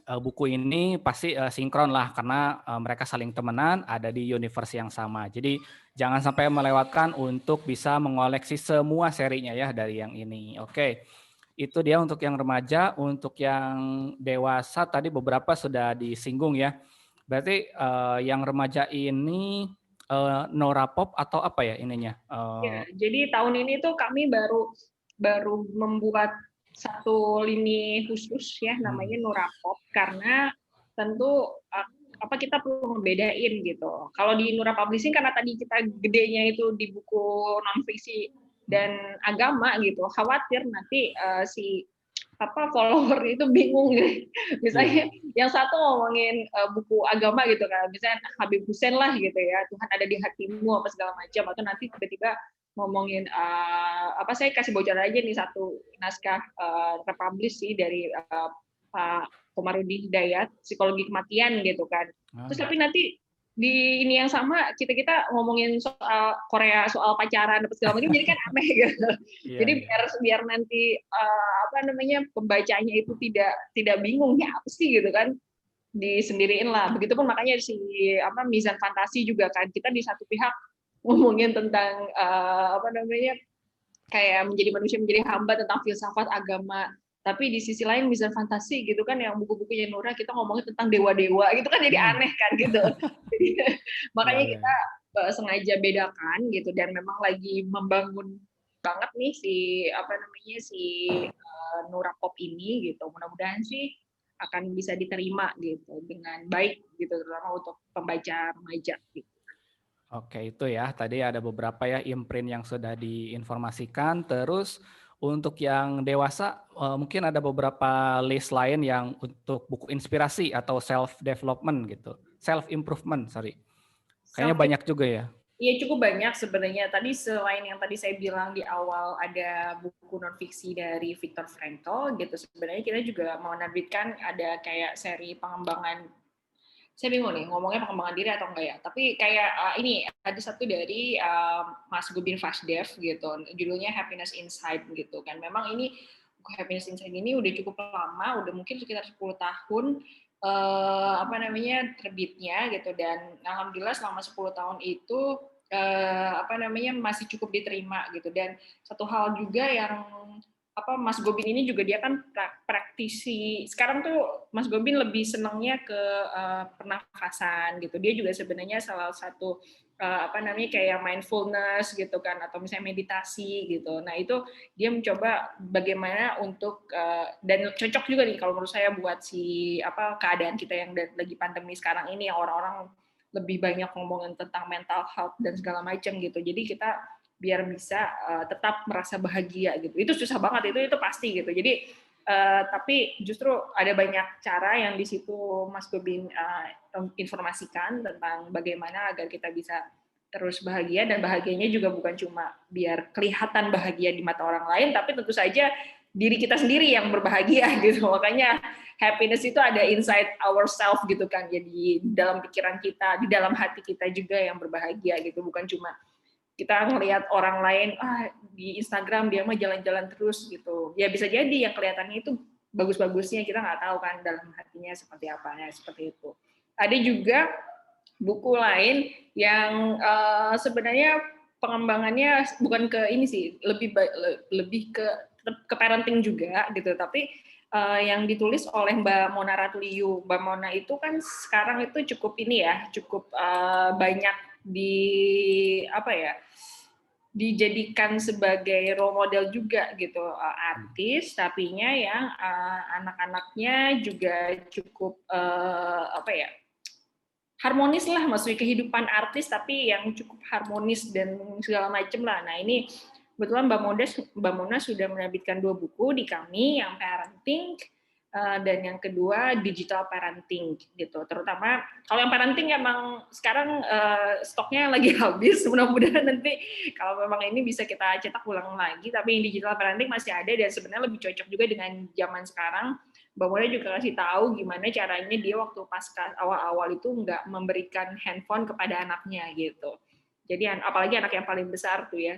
buku ini pasti sinkron lah karena mereka saling temenan, ada di universe yang sama. Jadi jangan sampai melewatkan untuk bisa mengoleksi semua serinya ya dari yang ini. Oke, itu dia untuk yang remaja. Untuk yang dewasa tadi beberapa sudah disinggung ya. Berarti yang remaja ini Nora Pop atau apa ya ininya? Ya, jadi tahun ini tuh kami baru membuat satu lini khusus ya, namanya Nora Pop, karena tentu apa kita perlu ngebedain gitu. Kalau di Nura Publishing karena tadi kita gedenya itu di buku non-fiksi dan agama gitu, khawatir nanti si apa follower itu bingung nih. Misalnya yang satu ngomongin buku agama gitu kan, misalnya Habib Hussein lah gitu ya, Tuhan ada di hatimu apa segala macam, atau nanti tiba-tiba ngomongin apa, saya kasih bocoran aja nih satu naskah terpublish sih dari Pak Komarudin Hidayat, psikologi kematian gitu kan. Terus tapi nanti di ini yang sama kita ngomongin soal Korea, soal pacaran apa segala macam, jadi kan aneh gitu. Jadi biar nanti apa namanya pembacanya itu tidak bingung ya apa sih gitu kan, disendiriin lah. Begitupun makanya si apa mizan fantasi juga kan, kita di satu pihak ngomongin tentang apa namanya kayak menjadi manusia menjadi hamba tentang filsafat agama, tapi di sisi lain mizan fantasi gitu kan yang buku-bukunya Nura kita ngomongin tentang dewa-dewa gitu kan, jadi aneh kan gitu. Jadi, makanya kita sengaja bedakan gitu, dan memang lagi membangun banget nih si apa namanya si Nura Pop ini gitu. Mudah-mudahan sih akan bisa diterima gitu dengan baik gitu, terutama untuk pembaca remaja gitu. Oke, itu ya. Tadi ada beberapa ya imprint yang sudah diinformasikan. Terus untuk yang dewasa, mungkin ada beberapa list lain yang untuk buku inspirasi atau self development gitu. Self improvement, sorry. Kayaknya banyak juga ya. Iya, cukup banyak sebenarnya. Tadi selain yang tadi saya bilang di awal ada buku non-fiksi dari Viktor Frankl gitu, sebenarnya kita juga mau menerbitkan ada kayak seri pengembangan, saya bingung nih ngomongnya pengembangan diri atau enggak ya, tapi kayak ini ada satu dari Mas Gubin Vasdev gitu, judulnya Happiness Inside gitu kan. Memang ini buku Happiness Inside ini udah cukup lama, udah mungkin sekitar 10 tahun apa namanya terbitnya gitu, dan alhamdulillah selama 10 tahun itu apa namanya masih cukup diterima gitu. Dan satu hal juga yang apa Mas Gobin ini juga dia kan praktisi. Sekarang tuh Mas Gobin lebih senangnya ke pernafasan gitu. Dia juga sebenarnya salah satu apa namanya kayak mindfulness gitu kan, atau misalnya meditasi gitu. Nah, itu dia mencoba bagaimana untuk dan cocok juga nih kalau menurut saya buat si apa keadaan kita yang lagi pandemi sekarang ini, yang orang-orang lebih banyak ngomongin tentang mental health dan segala macam gitu. Jadi kita biar bisa tetap merasa bahagia gitu. Itu susah banget, itu pasti gitu. Jadi tapi justru ada banyak cara yang di situ Mas Gobin informasikan tentang bagaimana agar kita bisa terus bahagia, dan bahagianya juga bukan cuma biar kelihatan bahagia di mata orang lain, tapi tentu saja diri kita sendiri yang berbahagia gitu. Makanya happiness itu ada inside ourselves gitu kan. Jadi dalam pikiran kita, di dalam hati kita juga yang berbahagia gitu, bukan cuma kita ngelihat orang lain di Instagram dia mah jalan-jalan terus gitu. Ya bisa jadi yang kelihatannya itu bagus-bagusnya, kita nggak tahu kan dalam hatinya seperti apa, ya seperti itu. Ada juga buku lain yang sebenarnya pengembangannya bukan ke ini sih, lebih ke parenting juga gitu, tapi yang ditulis oleh Mbak Mona Ratuliu. Mbak Mona itu kan sekarang itu cukup ini ya, cukup banyak di apa ya, dijadikan sebagai role model juga gitu, artis tapinya yang anak-anaknya juga cukup apa ya, harmonis lah, maksudnya kehidupan artis tapi yang cukup harmonis dan segala macam lah. Nah, ini kebetulan Mbak Mona sudah menerbitkan 2 buku di kami, yang parenting dan yang kedua digital parenting gitu. Terutama kalau yang parenting emang sekarang stoknya lagi habis, mudah-mudahan nanti kalau memang ini bisa kita cetak ulang lagi, tapi yang digital parenting masih ada dan sebenarnya lebih cocok juga dengan zaman sekarang. Mbak Mona juga kasih tahu gimana caranya dia waktu pas awal-awal itu nggak memberikan handphone kepada anaknya gitu. Jadi apalagi anak yang paling besar tuh ya,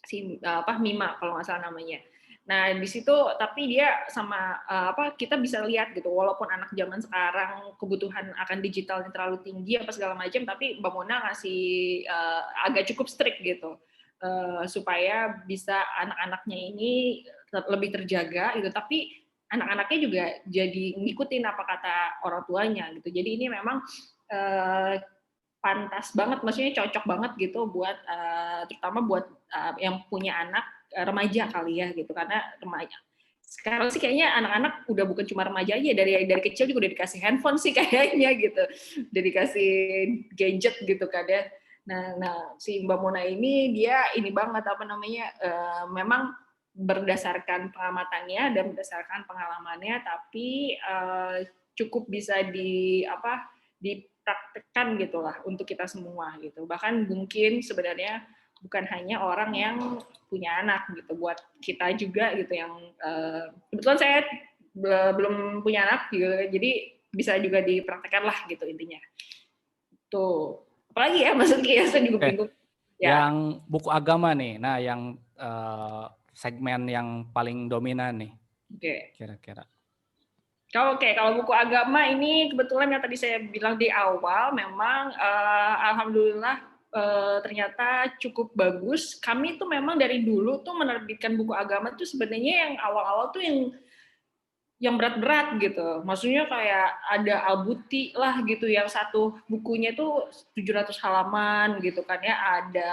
si Mima kalau nggak salah namanya. Nah, di situ tapi dia sama kita bisa lihat gitu, walaupun anak zaman sekarang kebutuhan akan digital yang terlalu tinggi apa segala macam, tapi Mbak Mona ngasih agak cukup strict gitu. Supaya bisa anak-anaknya ini lebih terjaga gitu, tapi anak-anaknya juga jadi ngikutin apa kata orang tuanya gitu. Jadi ini memang pantas banget, maksudnya cocok banget gitu buat terutama buat yang punya anak remaja kali ya gitu, karena remaja sekarang sih kayaknya anak-anak udah bukan cuma remaja aja, dari kecil juga udah dikasih handphone sih kayaknya gitu, udah dikasih gadget gitu kan ya. Nah si Mbak Mona ini dia ini banget apa namanya, memang berdasarkan pengamatannya dan berdasarkan pengalamannya, tapi cukup bisa dipraktekkan gitulah untuk kita semua gitu. Bahkan mungkin sebenarnya bukan hanya orang yang punya anak gitu, buat kita juga gitu yang kebetulan saya belum punya anak gitu, jadi bisa juga dipraktekkan lah gitu intinya. Tuh, apalagi ya Mas Uki ya, saya juga Oke, bingung. Ya, yang buku agama nih, nah yang segmen yang paling dominan nih, oke. kira-kira. Kalau buku agama ini kebetulan yang tadi saya bilang di awal, memang alhamdulillah ternyata cukup bagus. Kami tuh memang dari dulu tuh menerbitkan buku agama tuh sebenarnya yang awal-awal tuh yang berat-berat gitu. Maksudnya kayak ada Al-Buti lah gitu, yang satu bukunya itu 700 halaman gitu kan ya, ada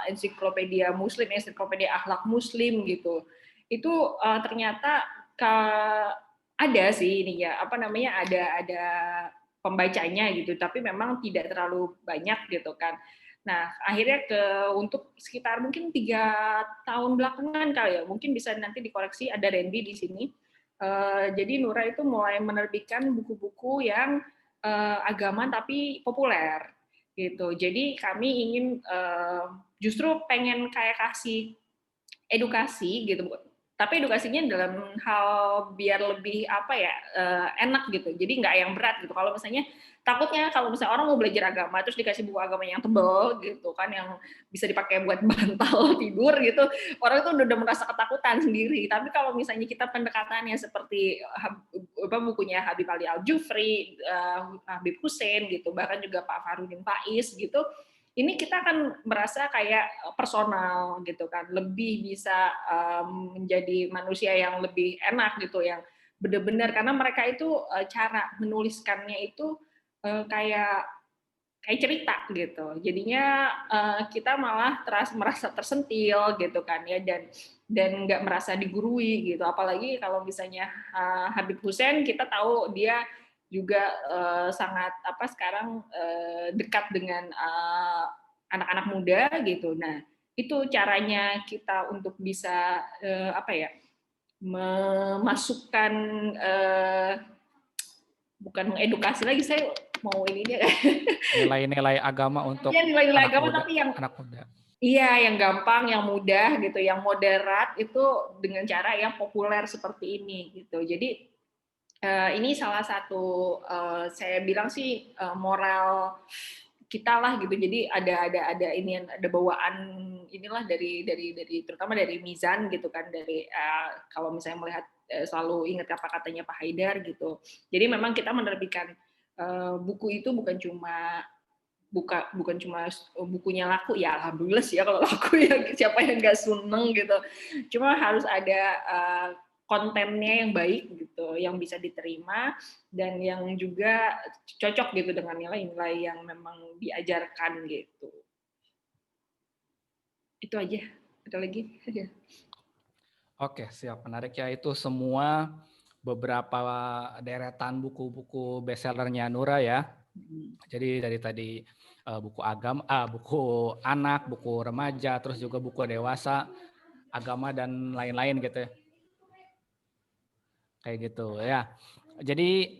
ensiklopedia Muslim, ensiklopedia akhlak Muslim gitu. Itu ternyata ada sih ininya, apa namanya, ada pembacanya gitu, tapi memang tidak terlalu banyak gitu kan. Nah, akhirnya untuk sekitar mungkin 3 tahun belakangan kali ya, mungkin bisa nanti dikoreksi, ada Randy di sini. Jadi Nura itu mulai menerbitkan buku-buku yang agama tapi populer gitu. Jadi kami ingin justru pengen kayak kasih edukasi gitu, tapi edukasinya dalam hal biar lebih apa ya, enak gitu, jadi nggak yang berat gitu. Kalau misalnya takutnya kalau misalnya orang mau belajar agama terus dikasih buku agama yang tebel gitu kan, yang bisa dipakai buat bantal tidur gitu, orang itu udah merasa ketakutan sendiri. Tapi kalau misalnya kita pendekatannya seperti bukunya Habib Ali Al Jufri, Habib Hussein gitu, bahkan juga Pak Farudin Faiz gitu, ini kita akan merasa kayak personal gitu kan, lebih bisa menjadi manusia yang lebih enak gitu, yang benar-benar, karena mereka itu cara menuliskannya itu kayak cerita gitu. Jadinya kita malah merasa tersentil gitu kan ya, dan nggak merasa digurui gitu. Apalagi kalau misalnya Habib Hussein, kita tahu dia juga sangat sekarang dekat dengan anak-anak muda gitu. Nah, itu caranya kita untuk bisa memasukkan, bukan mengedukasi lagi, saya mau ininya Nilai-nilai agama untuk ya, nilai-nilai anak agama muda, tapi yang anak muda. iya, yang gampang, yang mudah gitu, yang moderat itu dengan cara yang populer seperti ini gitu. Jadi ini salah satu saya bilang sih moral kita lah gitu. Jadi ada ini, ada bawaan inilah dari terutama dari Mizan gitu kan, dari kalau misalnya melihat selalu ingat kata-katanya Pak Haidar gitu. Jadi memang kita menerbitkan buku itu bukan cuma bukunya laku, ya alhamdulillah sih ya kalau laku ya, siapa yang nggak seneng gitu. Cuma harus ada kontennya yang baik gitu, yang bisa diterima dan yang juga cocok gitu dengan nilai-nilai yang memang diajarkan gitu. Itu aja. Ada lagi? Oke, siap, menarik ya, itu semua beberapa deretan buku-buku bestsellernya Nura ya. Jadi dari tadi buku agama, buku anak, buku remaja, terus juga buku dewasa, agama dan lain-lain gitu ya. Kayak gitu ya. Jadi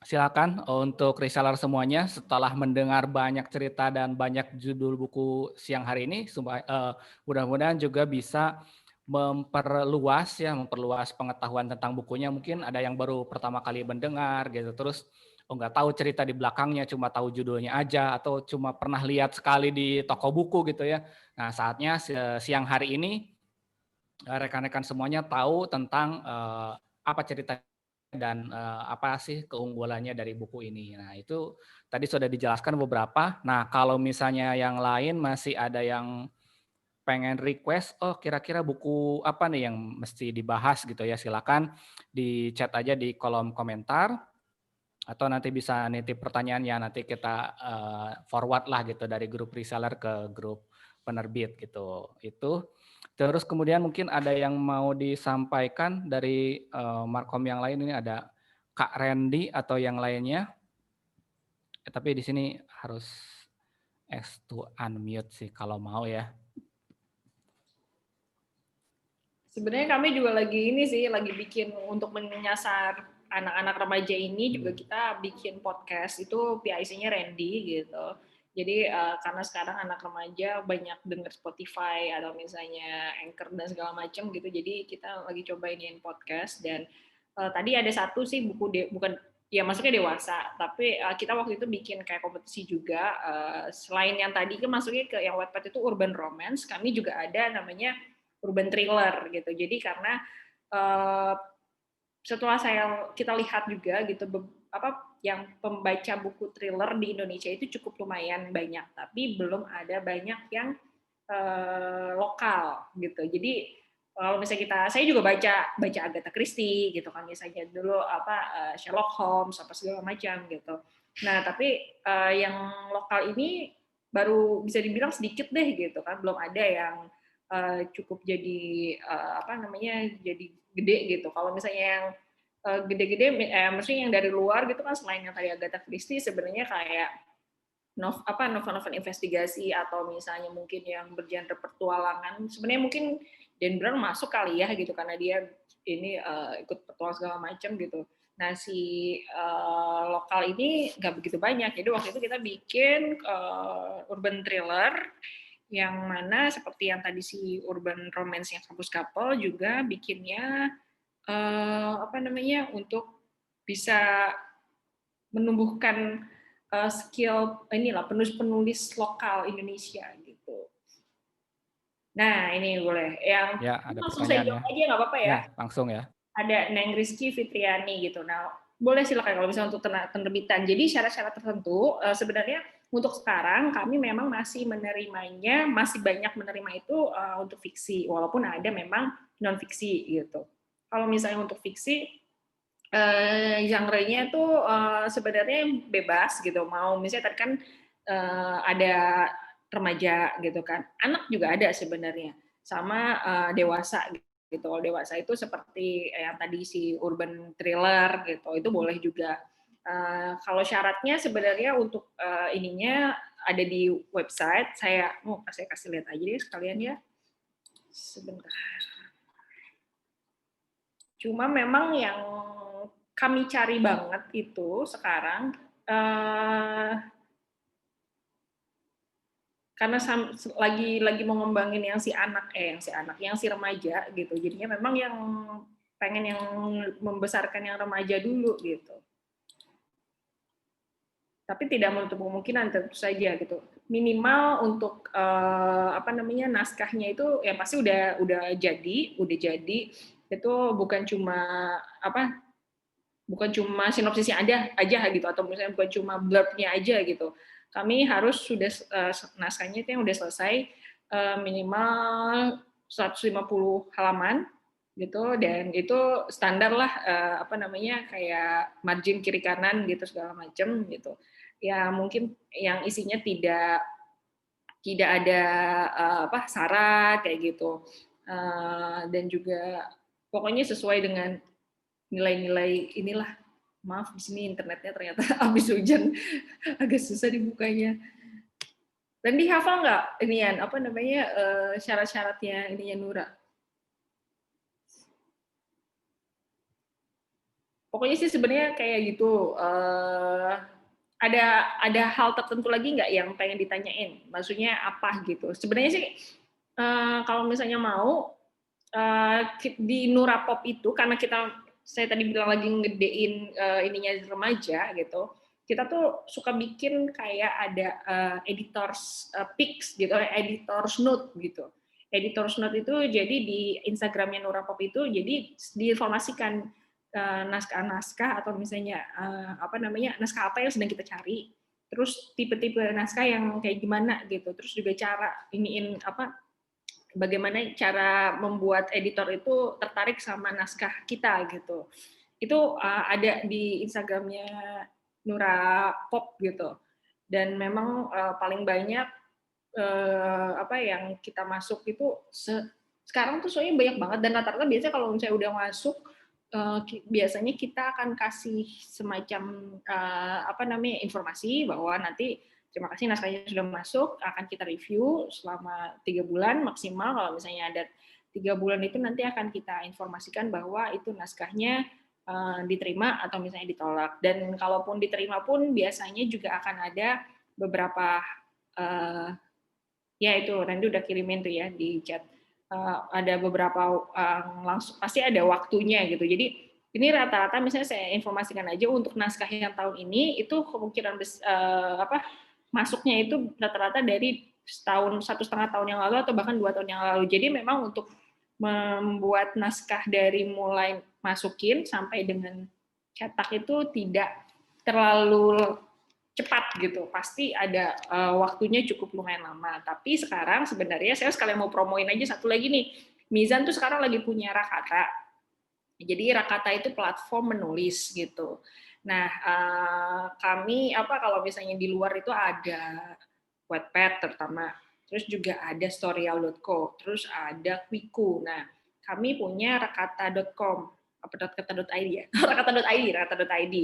silakan untuk reseller semuanya, setelah mendengar banyak cerita dan banyak judul buku siang hari ini, mudah-mudahan juga bisa memperluas pengetahuan tentang bukunya. Mungkin ada yang baru pertama kali mendengar gitu, terus nggak tahu cerita di belakangnya, cuma tahu judulnya aja, atau cuma pernah lihat sekali di toko buku gitu ya. Nah, saatnya siang hari ini rekan-rekan semuanya tahu tentang apa cerita dan apa sih keunggulannya dari buku ini. Nah, itu tadi sudah dijelaskan beberapa. Nah, kalau misalnya yang lain masih ada yang pengen request, oh kira-kira buku apa nih yang mesti dibahas gitu ya, silakan di chat aja di kolom komentar, atau nanti bisa nitip pertanyaannya, nanti kita forward lah gitu dari grup reseller ke grup penerbit gitu. Itu. Terus kemudian mungkin ada yang mau disampaikan dari Markom yang lain, ini ada Kak Randy atau yang lainnya. Tapi di sini harus to unmute sih kalau mau ya. Sebenarnya kami juga lagi ini sih, lagi bikin untuk menyasar anak-anak remaja ini juga kita bikin podcast itu PIC-nya Randy gitu. Jadi karena sekarang anak remaja banyak denger Spotify atau misalnya Anchor dan segala macam gitu, jadi kita lagi coba iniin podcast dan tadi ada satu sih buku bukan ya maksudnya dewasa, tapi kita waktu itu bikin kayak kompetisi juga. Selain yang tadi kan masuknya ke yang Wattpad itu urban romance, kami juga ada namanya urban thriller gitu. Jadi karena setelah kita lihat juga gitu yang pembaca buku thriller di Indonesia itu cukup lumayan banyak, tapi belum ada banyak yang lokal gitu. Jadi kalau misalnya saya juga baca Agatha Christie gitu kan, misalnya dulu Sherlock Holmes apa segala macam gitu. Nah tapi yang lokal ini baru bisa dibilang sedikit deh gitu kan, belum ada yang cukup jadi jadi gede gitu. Kalau misalnya yang gede-gede, maksudnya yang dari luar gitu kan, selain yang tadi Agatha Christie, sebenarnya kayak novel-novel investigasi atau misalnya mungkin yang bergenre petualangan. Sebenarnya mungkin Dan Brown masuk kali ya gitu karena dia ini ikut petualang segala macam gitu. Nah si lokal ini nggak begitu banyak. Jadi waktu itu kita bikin urban thriller yang mana seperti yang tadi si urban romance yang Kampus Couple juga bikinnya untuk bisa menumbuhkan skill penulis lokal Indonesia gitu. Nah ini boleh yang Ya, ada langsung saya pertanyaan ya. jawab aja nggak apa-apa ya. Ya, langsung ya. Ada Neng Rizky Fitriani gitu. Nah boleh silakan kalau misalnya untuk penerbitan. Jadi syarat-syarat tertentu sebenarnya untuk sekarang kami memang masih banyak menerima itu untuk fiksi, walaupun ada memang non fiksi gitu. Kalau misalnya untuk fiksi genre-nya tuh sebenarnya bebas gitu. Mau misalnya tadi kan ada remaja gitu kan, anak juga ada sebenarnya, sama dewasa gitu. Kalau dewasa itu seperti yang tadi si urban thriller gitu, itu boleh juga. Kalau syaratnya sebenarnya untuk ininya ada di website. Saya kasih lihat aja deh sekalian ya. Sebentar. Cuma memang yang kami cari banget itu sekarang karena lagi mau ngembangin yang si remaja gitu. Jadinya memang yang pengen yang membesarkan yang remaja dulu gitu. Tapi tidak menutup kemungkinan tentu saja gitu. Minimal untuk naskahnya itu ya pasti udah jadi itu bukan cuma sinopsisnya aja gitu, atau misalnya bukan cuma blurb-nya aja gitu. Kami harus sudah naskahnya itu yang udah selesai minimal 150 halaman gitu, dan itu standar lah kayak margin kiri kanan gitu segala macam gitu. Ya mungkin yang isinya tidak ada syarat kayak gitu. Dan juga pokoknya sesuai dengan nilai-nilai inilah. Maaf di sini internetnya ternyata habis hujan agak susah dibukanya. Dan dihafal nggak inian syarat-syaratnya ininya Nura? Pokoknya sih sebenarnya kayak gitu. Ada hal tertentu lagi nggak yang pengen ditanyain? Maksudnya apa gitu? Sebenarnya sih kalau misalnya mau di Nura Pop itu karena saya tadi bilang lagi ngedein ininya remaja gitu. Kita tuh suka bikin kayak ada editors pics gitu, editors note gitu. Editors note itu jadi di Instagramnya Nura Pop itu jadi diinformasikan naskah-naskah atau misalnya naskah apa yang sedang kita cari, terus tipe-tipe naskah yang kayak gimana gitu, terus juga cara bagaimana cara membuat editor itu tertarik sama naskah kita gitu. Itu ada di Instagramnya Nura Pop gitu, dan memang paling banyak apa yang kita masuk itu sekarang tuh soalnya banyak banget dan rata-rata biasanya kalau misalnya udah masuk biasanya kita akan kasih semacam apa namanya informasi bahwa nanti terima kasih naskahnya sudah masuk, akan kita review selama 3 bulan maksimal. Kalau misalnya ada 3 bulan itu nanti akan kita informasikan bahwa itu naskahnya diterima atau misalnya ditolak. Dan kalaupun diterima pun biasanya juga akan ada beberapa ya itu Randy udah kirimin tuh ya di chat. Ada beberapa langsung pasti ada waktunya gitu. Jadi ini rata-rata misalnya saya informasikan aja untuk naskah yang tahun ini itu kemungkinan apa masuknya itu rata-rata dari 1,5 tahun yang lalu atau bahkan 2 tahun yang lalu. Jadi memang untuk membuat naskah dari mulai masukin sampai dengan cetak itu tidak terlalu cepat gitu, pasti ada waktunya cukup lumayan lama. Tapi sekarang sebenarnya saya sekalian mau promoin aja satu lagi nih, Mizan tuh sekarang lagi punya Rakata. Jadi Rakata itu platform menulis gitu. Nah, kami kalau misalnya di luar itu ada Wattpad terutama, terus juga ada Storyal.co, terus ada Quiku. Nah, kami punya rakata.com, rakata.id ya, rakata.id.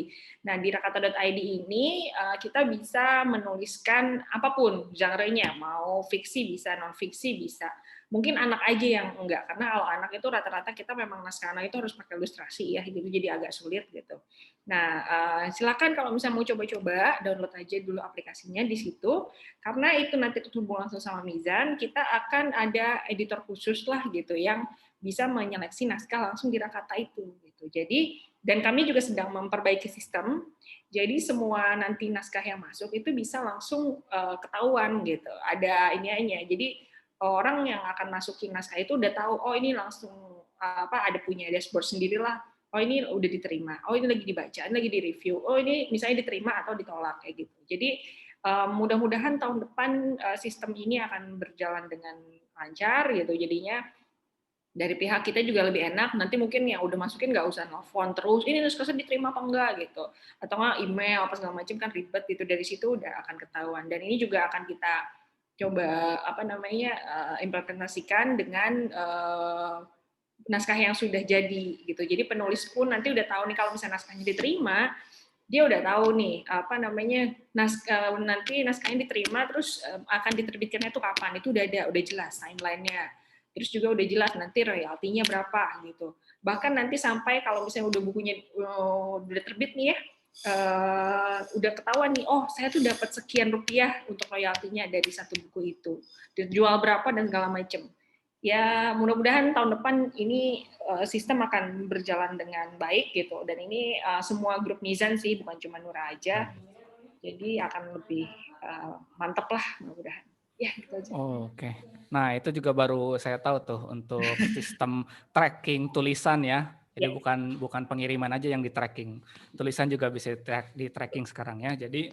Nah, di rakata.id ini kita bisa menuliskan apapun genre-nya, mau fiksi bisa, non fiksi bisa. Mungkin anak aja yang enggak, karena kalau anak itu rata-rata kita memang naskah anak itu harus pakai ilustrasi ya, gitu, jadi agak sulit gitu. Nah, silakan kalau misalnya mau coba-coba, download aja dulu aplikasinya di situ, karena itu nanti terhubung langsung sama Mizan, kita akan ada editor khusus lah gitu, yang bisa menyeleksi naskah langsung di Rakata itu. Gitu. Jadi, dan kami juga sedang memperbaiki sistem, jadi semua nanti naskah yang masuk itu bisa langsung ketahuan gitu, ada ininya. Jadi orang yang akan masukin naskah itu udah tahu, oh ini langsung ada punya dashboard sendirilah, oh ini udah diterima, oh ini lagi dibaca, ini lagi direview, oh ini misalnya diterima atau ditolak kayak gitu. Jadi mudah-mudahan tahun depan sistem ini akan berjalan dengan lancar gitu, jadinya dari pihak kita juga lebih enak. Nanti mungkin yang udah masukin nggak usah nelfon terus, ini naskahnya diterima apa enggak gitu, atau nggak email apa segala macam kan ribet gitu. Dari situ udah akan ketahuan. Dan ini juga akan kita coba implementasikan dengan naskah yang sudah jadi gitu. Jadi penulis pun nanti udah tahu nih kalau misalnya naskahnya diterima, dia udah tahu nih nanti naskahnya diterima terus akan diterbitkannya itu kapan, itu udah jelas timeline-nya, terus juga udah jelas nanti royaltinya berapa gitu. Bahkan nanti sampai kalau misalnya udah bukunya udah terbit nih ya, udah ketahuan nih, oh saya tuh dapat sekian rupiah untuk royaltinya dari satu buku itu, dijual berapa dan segala macam. Ya mudah-mudahan tahun depan ini sistem akan berjalan dengan baik gitu, dan ini semua grup Mizan sih, bukan cuma Nura aja, jadi akan lebih mantep lah mudah-mudahan ya gitu aja. Oke. Nah, itu juga baru saya tahu tuh untuk sistem tracking tulisan ya. Jadi Ya. bukan pengiriman aja yang di-tracking. Tulisan juga bisa di-tracking sekarang ya. Jadi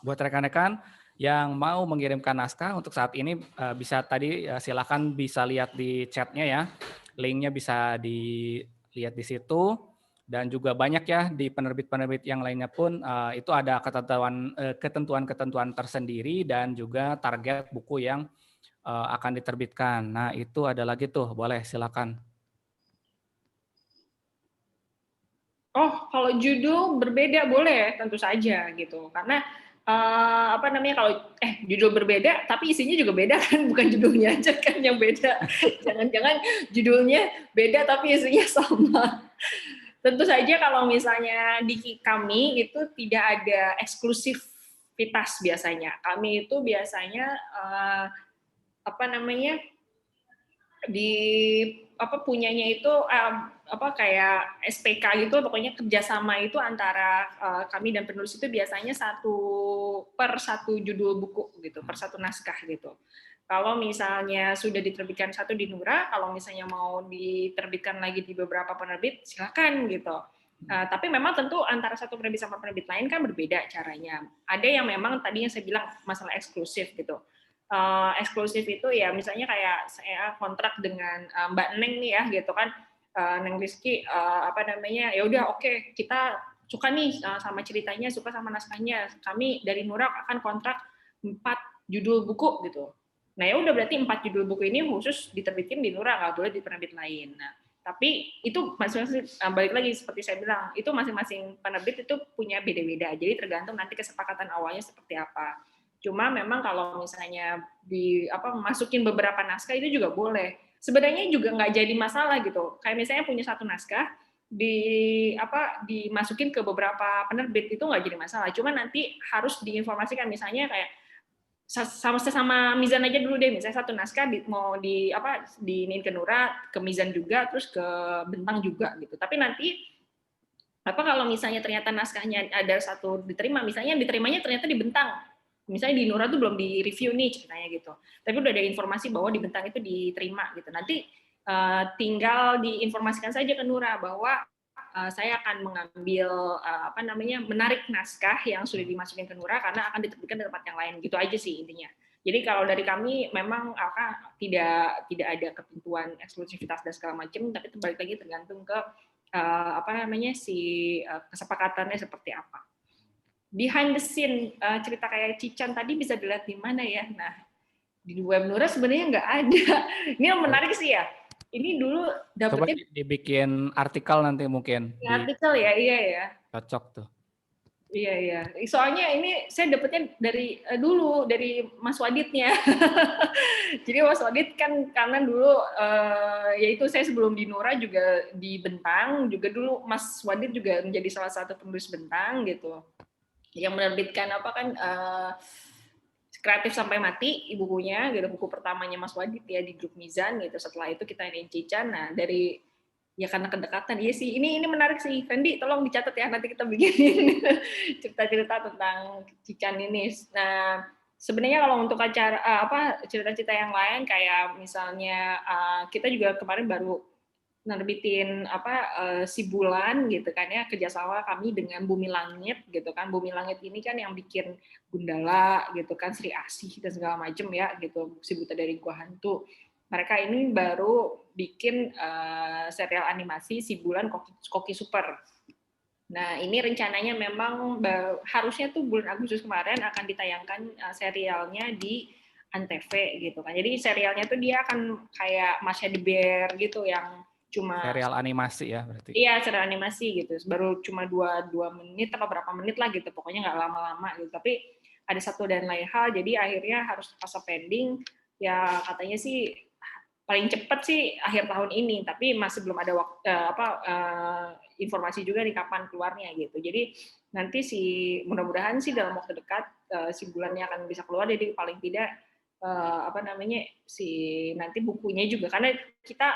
buat rekan-rekan yang mau mengirimkan naskah untuk saat ini bisa tadi silakan bisa lihat di chatnya ya. Linknya bisa dilihat di situ. Dan juga banyak ya di penerbit-penerbit yang lainnya pun itu ada ketentuan-ketentuan tersendiri dan juga target buku yang akan diterbitkan. Nah, itu ada lagi tuh, boleh silakan. Oh, kalau judul berbeda boleh, tentu saja gitu. Karena kalau judul berbeda tapi isinya juga beda kan, bukan judulnya aja kan yang beda. Jangan-jangan judulnya beda tapi isinya sama. Tentu saja kalau misalnya di kami itu tidak ada eksklusivitas biasanya. Kami itu biasanya punyanya itu kayak SPK gitu, pokoknya kerjasama itu antara kami dan penulis itu biasanya satu judul buku gitu, per satu naskah gitu. Kalau misalnya sudah diterbitkan satu di Nura, kalau misalnya mau diterbitkan lagi di beberapa penerbit, silakan gitu. Tapi memang tentu antara satu penerbit sama penerbit lain kan berbeda caranya. Ada yang memang tadi yang saya bilang masalah eksklusif gitu. Eksklusif itu ya misalnya kayak saya kontrak dengan Mbak Neng nih ya gitu kan, Neng Rizky ya udah oke, kita suka nih sama ceritanya, suka sama naskahnya, kami dari Nura akan kontrak 4 judul buku gitu. Nah ya udah berarti 4 judul buku ini khusus diterbitin di Nura, nggak boleh di penerbit lain. Nah tapi itu masing-masing, balik lagi seperti saya bilang, itu masing-masing penerbit itu punya beda-beda. Jadi tergantung nanti kesepakatan awalnya seperti apa. Cuma memang kalau misalnya masukin beberapa naskah itu juga boleh. Sebenarnya juga nggak jadi masalah gitu. Kayak misalnya punya satu naskah dimasukin ke beberapa penerbit itu nggak jadi masalah. Cuma nanti harus diinformasikan misalnya kayak sama Mizan aja dulu deh, misalnya satu naskah mau diinin ke Nura, ke Mizan juga, terus ke Bentang juga gitu. Tapi nanti kalau misalnya ternyata naskahnya ada satu diterima, misalnya diterimanya ternyata di Bentang, misalnya di Nura tuh belum di review nih ceritanya gitu, tapi udah ada informasi bahwa di Bentang itu diterima gitu. Nanti tinggal diinformasikan saja ke Nura bahwa saya akan mengambil menarik naskah yang sudah dimasukin ke Nura karena akan diterbitkan di tempat yang lain, gitu aja sih intinya. Jadi kalau dari kami memang tidak ada ketentuan eksklusivitas dan segala macam, tapi balik lagi tergantung ke kesepakatannya seperti apa. Behind the scene cerita kayak Cican tadi bisa dilihat di mana ya? Nah, di web Nura sebenarnya nggak ada. Ini yang menarik sih ya. Ini dulu dapetnya Coba dibikin artikel nanti mungkin. Artikel ya, iya ya. Cocok tuh. Iya. Soalnya ini saya dapetnya dari dulu dari Mas Wadidnya. Jadi Mas Wadid kan karena dulu yaitu saya sebelum di Nura juga di Bentang, juga dulu Mas Wadid juga menjadi salah satu penulis Bentang gitu. Yang menerbitkan Kreatif Sampai Mati bukunya gitu, buku pertamanya Mas Wadid ya di grup Mizan gitu. Setelah itu kita ini Cican. Nah, dari ya karena kedekatan, iya sih. Ini menarik sih, Fendi, tolong dicatat ya, nanti kita bikin cerita-cerita tentang Cican ini. Nah, sebenarnya kalau untuk acara cerita-cerita yang lain kayak misalnya kita juga kemarin baru nerbitin Si Bulan gitu kan ya, kerjasama kami dengan Bumi Langit gitu kan. Bumi Langit ini kan yang bikin Gundala gitu kan, Sri Asih dan segala macam ya gitu, Si Buta dari Gua Hantu. Mereka ini baru bikin serial animasi Si Bulan Koki Super. Nah, ini rencananya memang harusnya tuh bulan Agustus kemarin akan ditayangkan serialnya di Antv gitu kan. Jadi serialnya tuh dia akan kayak Masha the Bear gitu yang cuma serial animasi ya berarti. Iya, serial animasi gitu. Baru cuma 2 menit atau berapa menit lah gitu. Pokoknya nggak lama-lama gitu. Tapi ada satu dan lain hal, jadi akhirnya harus terpaksa pending. Ya katanya sih paling cepat sih akhir tahun ini, tapi masih belum ada informasi juga di kapan keluarnya gitu. Jadi nanti mudah-mudahan sih dalam waktu dekat Si Bulannya akan bisa keluar. Jadi paling tidak nanti bukunya juga, karena kita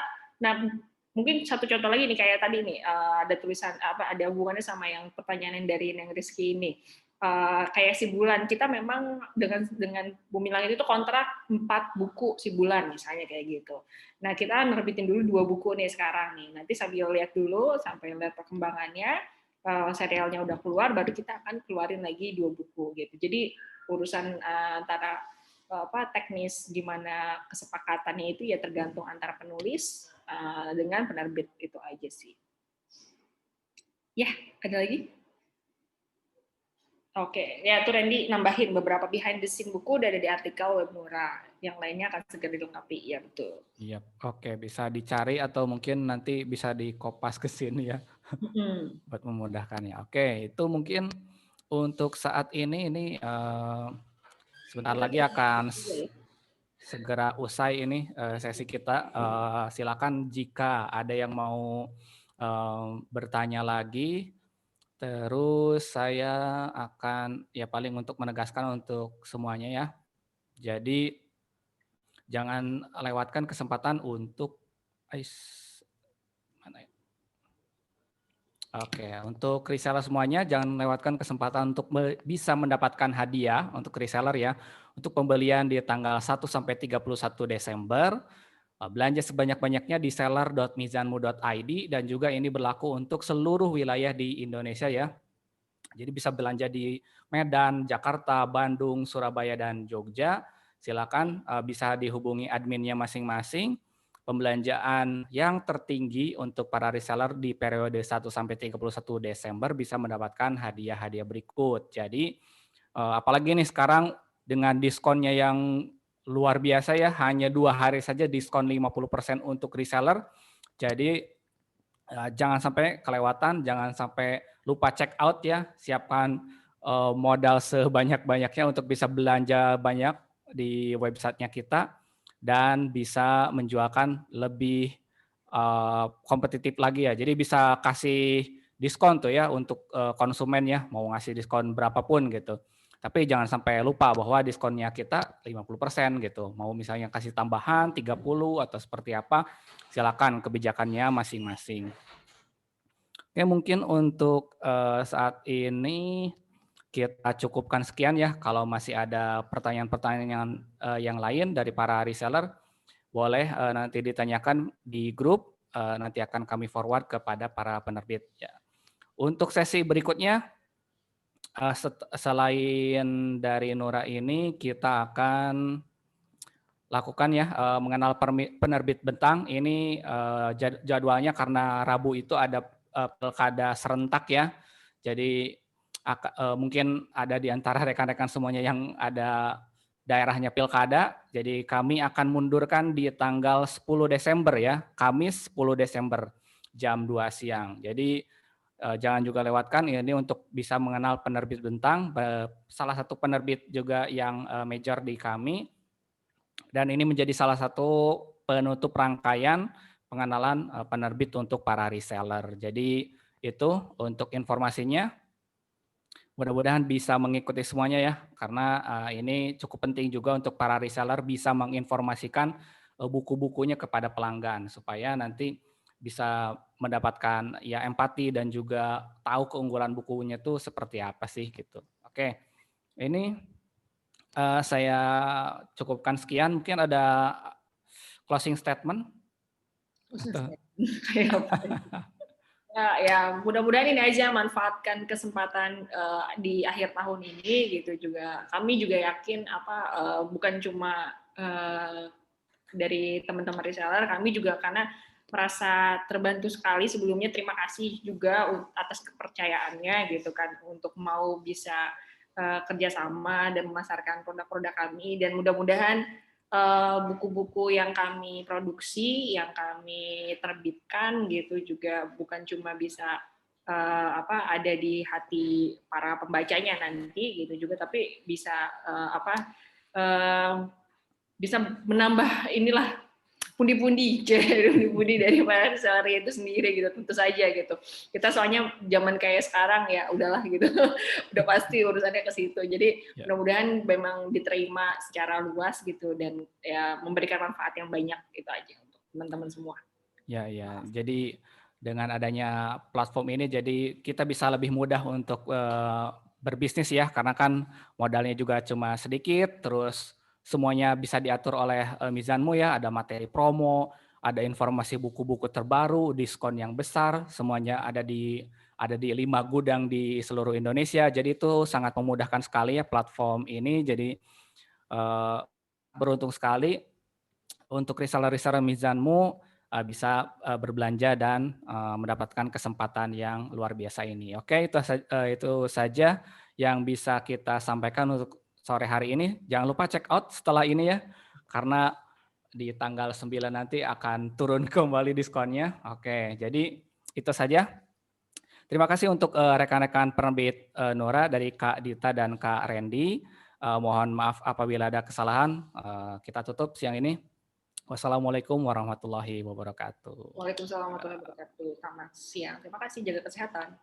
mungkin satu contoh lagi nih kayak tadi nih ada tulisan ada hubungannya sama yang pertanyaan dari Neng Rizky ini. Kayak Si Bulan, kita memang dengan Bumi Langit itu kontrak 4 buku Si Bulan misalnya kayak gitu. Nah, kita nerbitin dulu 2 buku nih sekarang nih. Nanti sambil lihat dulu sampai lihat perkembangannya, serialnya udah keluar baru kita akan keluarin lagi 2 buku gitu. Jadi urusan antara teknis gimana kesepakatannya itu ya tergantung antara penulis dengan penerbit, itu aja sih. Ya, ada lagi? Oke, ya tuh Randy nambahin beberapa behind the scene buku udah ada di artikel web Nura. Yang lainnya akan segera dilengkapi, ya betul. Iya, oke, bisa dicari atau mungkin nanti bisa dikopas ke sini ya, buat memudahkan ya. Oke, itu mungkin untuk saat ini sebentar lagi akan segera usai ini sesi kita. Silakan jika ada yang mau bertanya lagi. Terus saya akan ya paling untuk menegaskan untuk semuanya ya. Jadi jangan lewatkan kesempatan untuk mana ya? Oke, untuk reseller semuanya jangan lewatkan kesempatan untuk bisa mendapatkan hadiah untuk reseller ya. Untuk pembelian di tanggal 1 sampai 31 Desember. Belanja sebanyak-banyaknya di seller.mizanmu.id dan juga ini berlaku untuk seluruh wilayah di Indonesia ya. Jadi bisa belanja di Medan, Jakarta, Bandung, Surabaya, dan Jogja. Silakan bisa dihubungi adminnya masing-masing. Pembelanjaan yang tertinggi untuk para reseller di periode 1 sampai 31 Desember bisa mendapatkan hadiah-hadiah berikut. Jadi apalagi nih sekarang dengan diskonnya yang luar biasa ya, hanya 2 hari saja diskon 50% untuk reseller. Jadi jangan sampai kelewatan, jangan sampai lupa check out ya, siapkan modal sebanyak-banyaknya untuk bisa belanja banyak di websitenya kita dan bisa menjualkan lebih kompetitif lagi ya. Jadi bisa kasih diskon tuh ya untuk konsumen ya, mau ngasih diskon berapapun gitu. Tapi jangan sampai lupa bahwa diskonnya kita 50% gitu. Mau misalnya kasih tambahan 30 atau seperti apa, silakan kebijakannya masing-masing. Oke, mungkin untuk saat ini kita cukupkan sekian ya. Kalau masih ada pertanyaan-pertanyaan yang lain dari para reseller, boleh nanti ditanyakan di grup, nanti akan kami forward kepada para penerbit ya. Untuk sesi berikutnya, selain dari Nura ini, kita akan lakukan ya, mengenal penerbit Bentang. Ini jadwalnya karena Rabu itu ada pilkada serentak ya. Jadi mungkin ada di antara rekan-rekan semuanya yang ada daerahnya pilkada. Jadi kami akan mundurkan di tanggal 10 Desember ya, Kamis 10 Desember jam 2 siang. Jadi jangan juga lewatkan ini untuk bisa mengenal penerbit Bentang. Salah satu penerbit juga yang major di kami. Dan ini menjadi salah satu penutup rangkaian pengenalan penerbit untuk para reseller. Jadi itu untuk informasinya. Mudah-mudahan bisa mengikuti semuanya ya, karena ini cukup penting juga untuk para reseller bisa menginformasikan buku-bukunya kepada pelanggan supaya nanti bisa mendapatkan ya empati dan juga tahu keunggulan bukunya itu seperti apa sih gitu. Oke, ini saya cukupkan sekian. Mungkin ada closing statement atau Kayak apa? Ya, mudah-mudahan ini aja manfaatkan kesempatan di akhir tahun ini gitu juga. Kami juga yakin bukan cuma dari teman-teman reseller, kami juga karena merasa terbantu sekali sebelumnya. Terima kasih juga atas kepercayaannya gitu kan untuk mau bisa kerjasama dan memasarkan produk-produk kami, dan mudah-mudahan buku-buku yang kami produksi, yang kami terbitkan gitu juga bukan cuma bisa ada di hati para pembacanya nanti gitu juga, tapi bisa bisa menambah inilah pundi-pundi pundi-pundi dari para reseller itu sendiri gitu, tentu saja gitu. Kita soalnya zaman kayak sekarang ya udahlah gitu, udah pasti urusannya ke situ. Jadi mudah-mudahan memang diterima secara luas gitu dan ya memberikan manfaat yang banyak itu aja untuk teman-teman semua. ya, jadi dengan adanya platform ini jadi kita bisa lebih mudah untuk berbisnis ya, karena kan modalnya juga cuma sedikit, terus semuanya bisa diatur oleh Mizanmu ya, ada materi promo, ada informasi buku-buku terbaru, diskon yang besar, semuanya ada di 5 gudang di seluruh Indonesia. Jadi itu sangat memudahkan sekali ya platform ini. Jadi beruntung sekali untuk reseller-reseller Mizanmu bisa berbelanja dan mendapatkan kesempatan yang luar biasa ini. Oke, itu saja yang bisa kita sampaikan untuk sore hari ini. Jangan lupa check out setelah ini ya, karena di tanggal 9 nanti akan turun kembali diskonnya. Oke, jadi itu saja. Terima kasih untuk rekan-rekan penerbit Nora dari Kak Dita dan Kak Randy. Mohon maaf apabila ada kesalahan. Kita tutup siang ini. Wassalamualaikum warahmatullahi wabarakatuh. Waalaikumsalam warahmatullahi wabarakatuh. Selamat siang. Terima kasih, jaga kesehatan.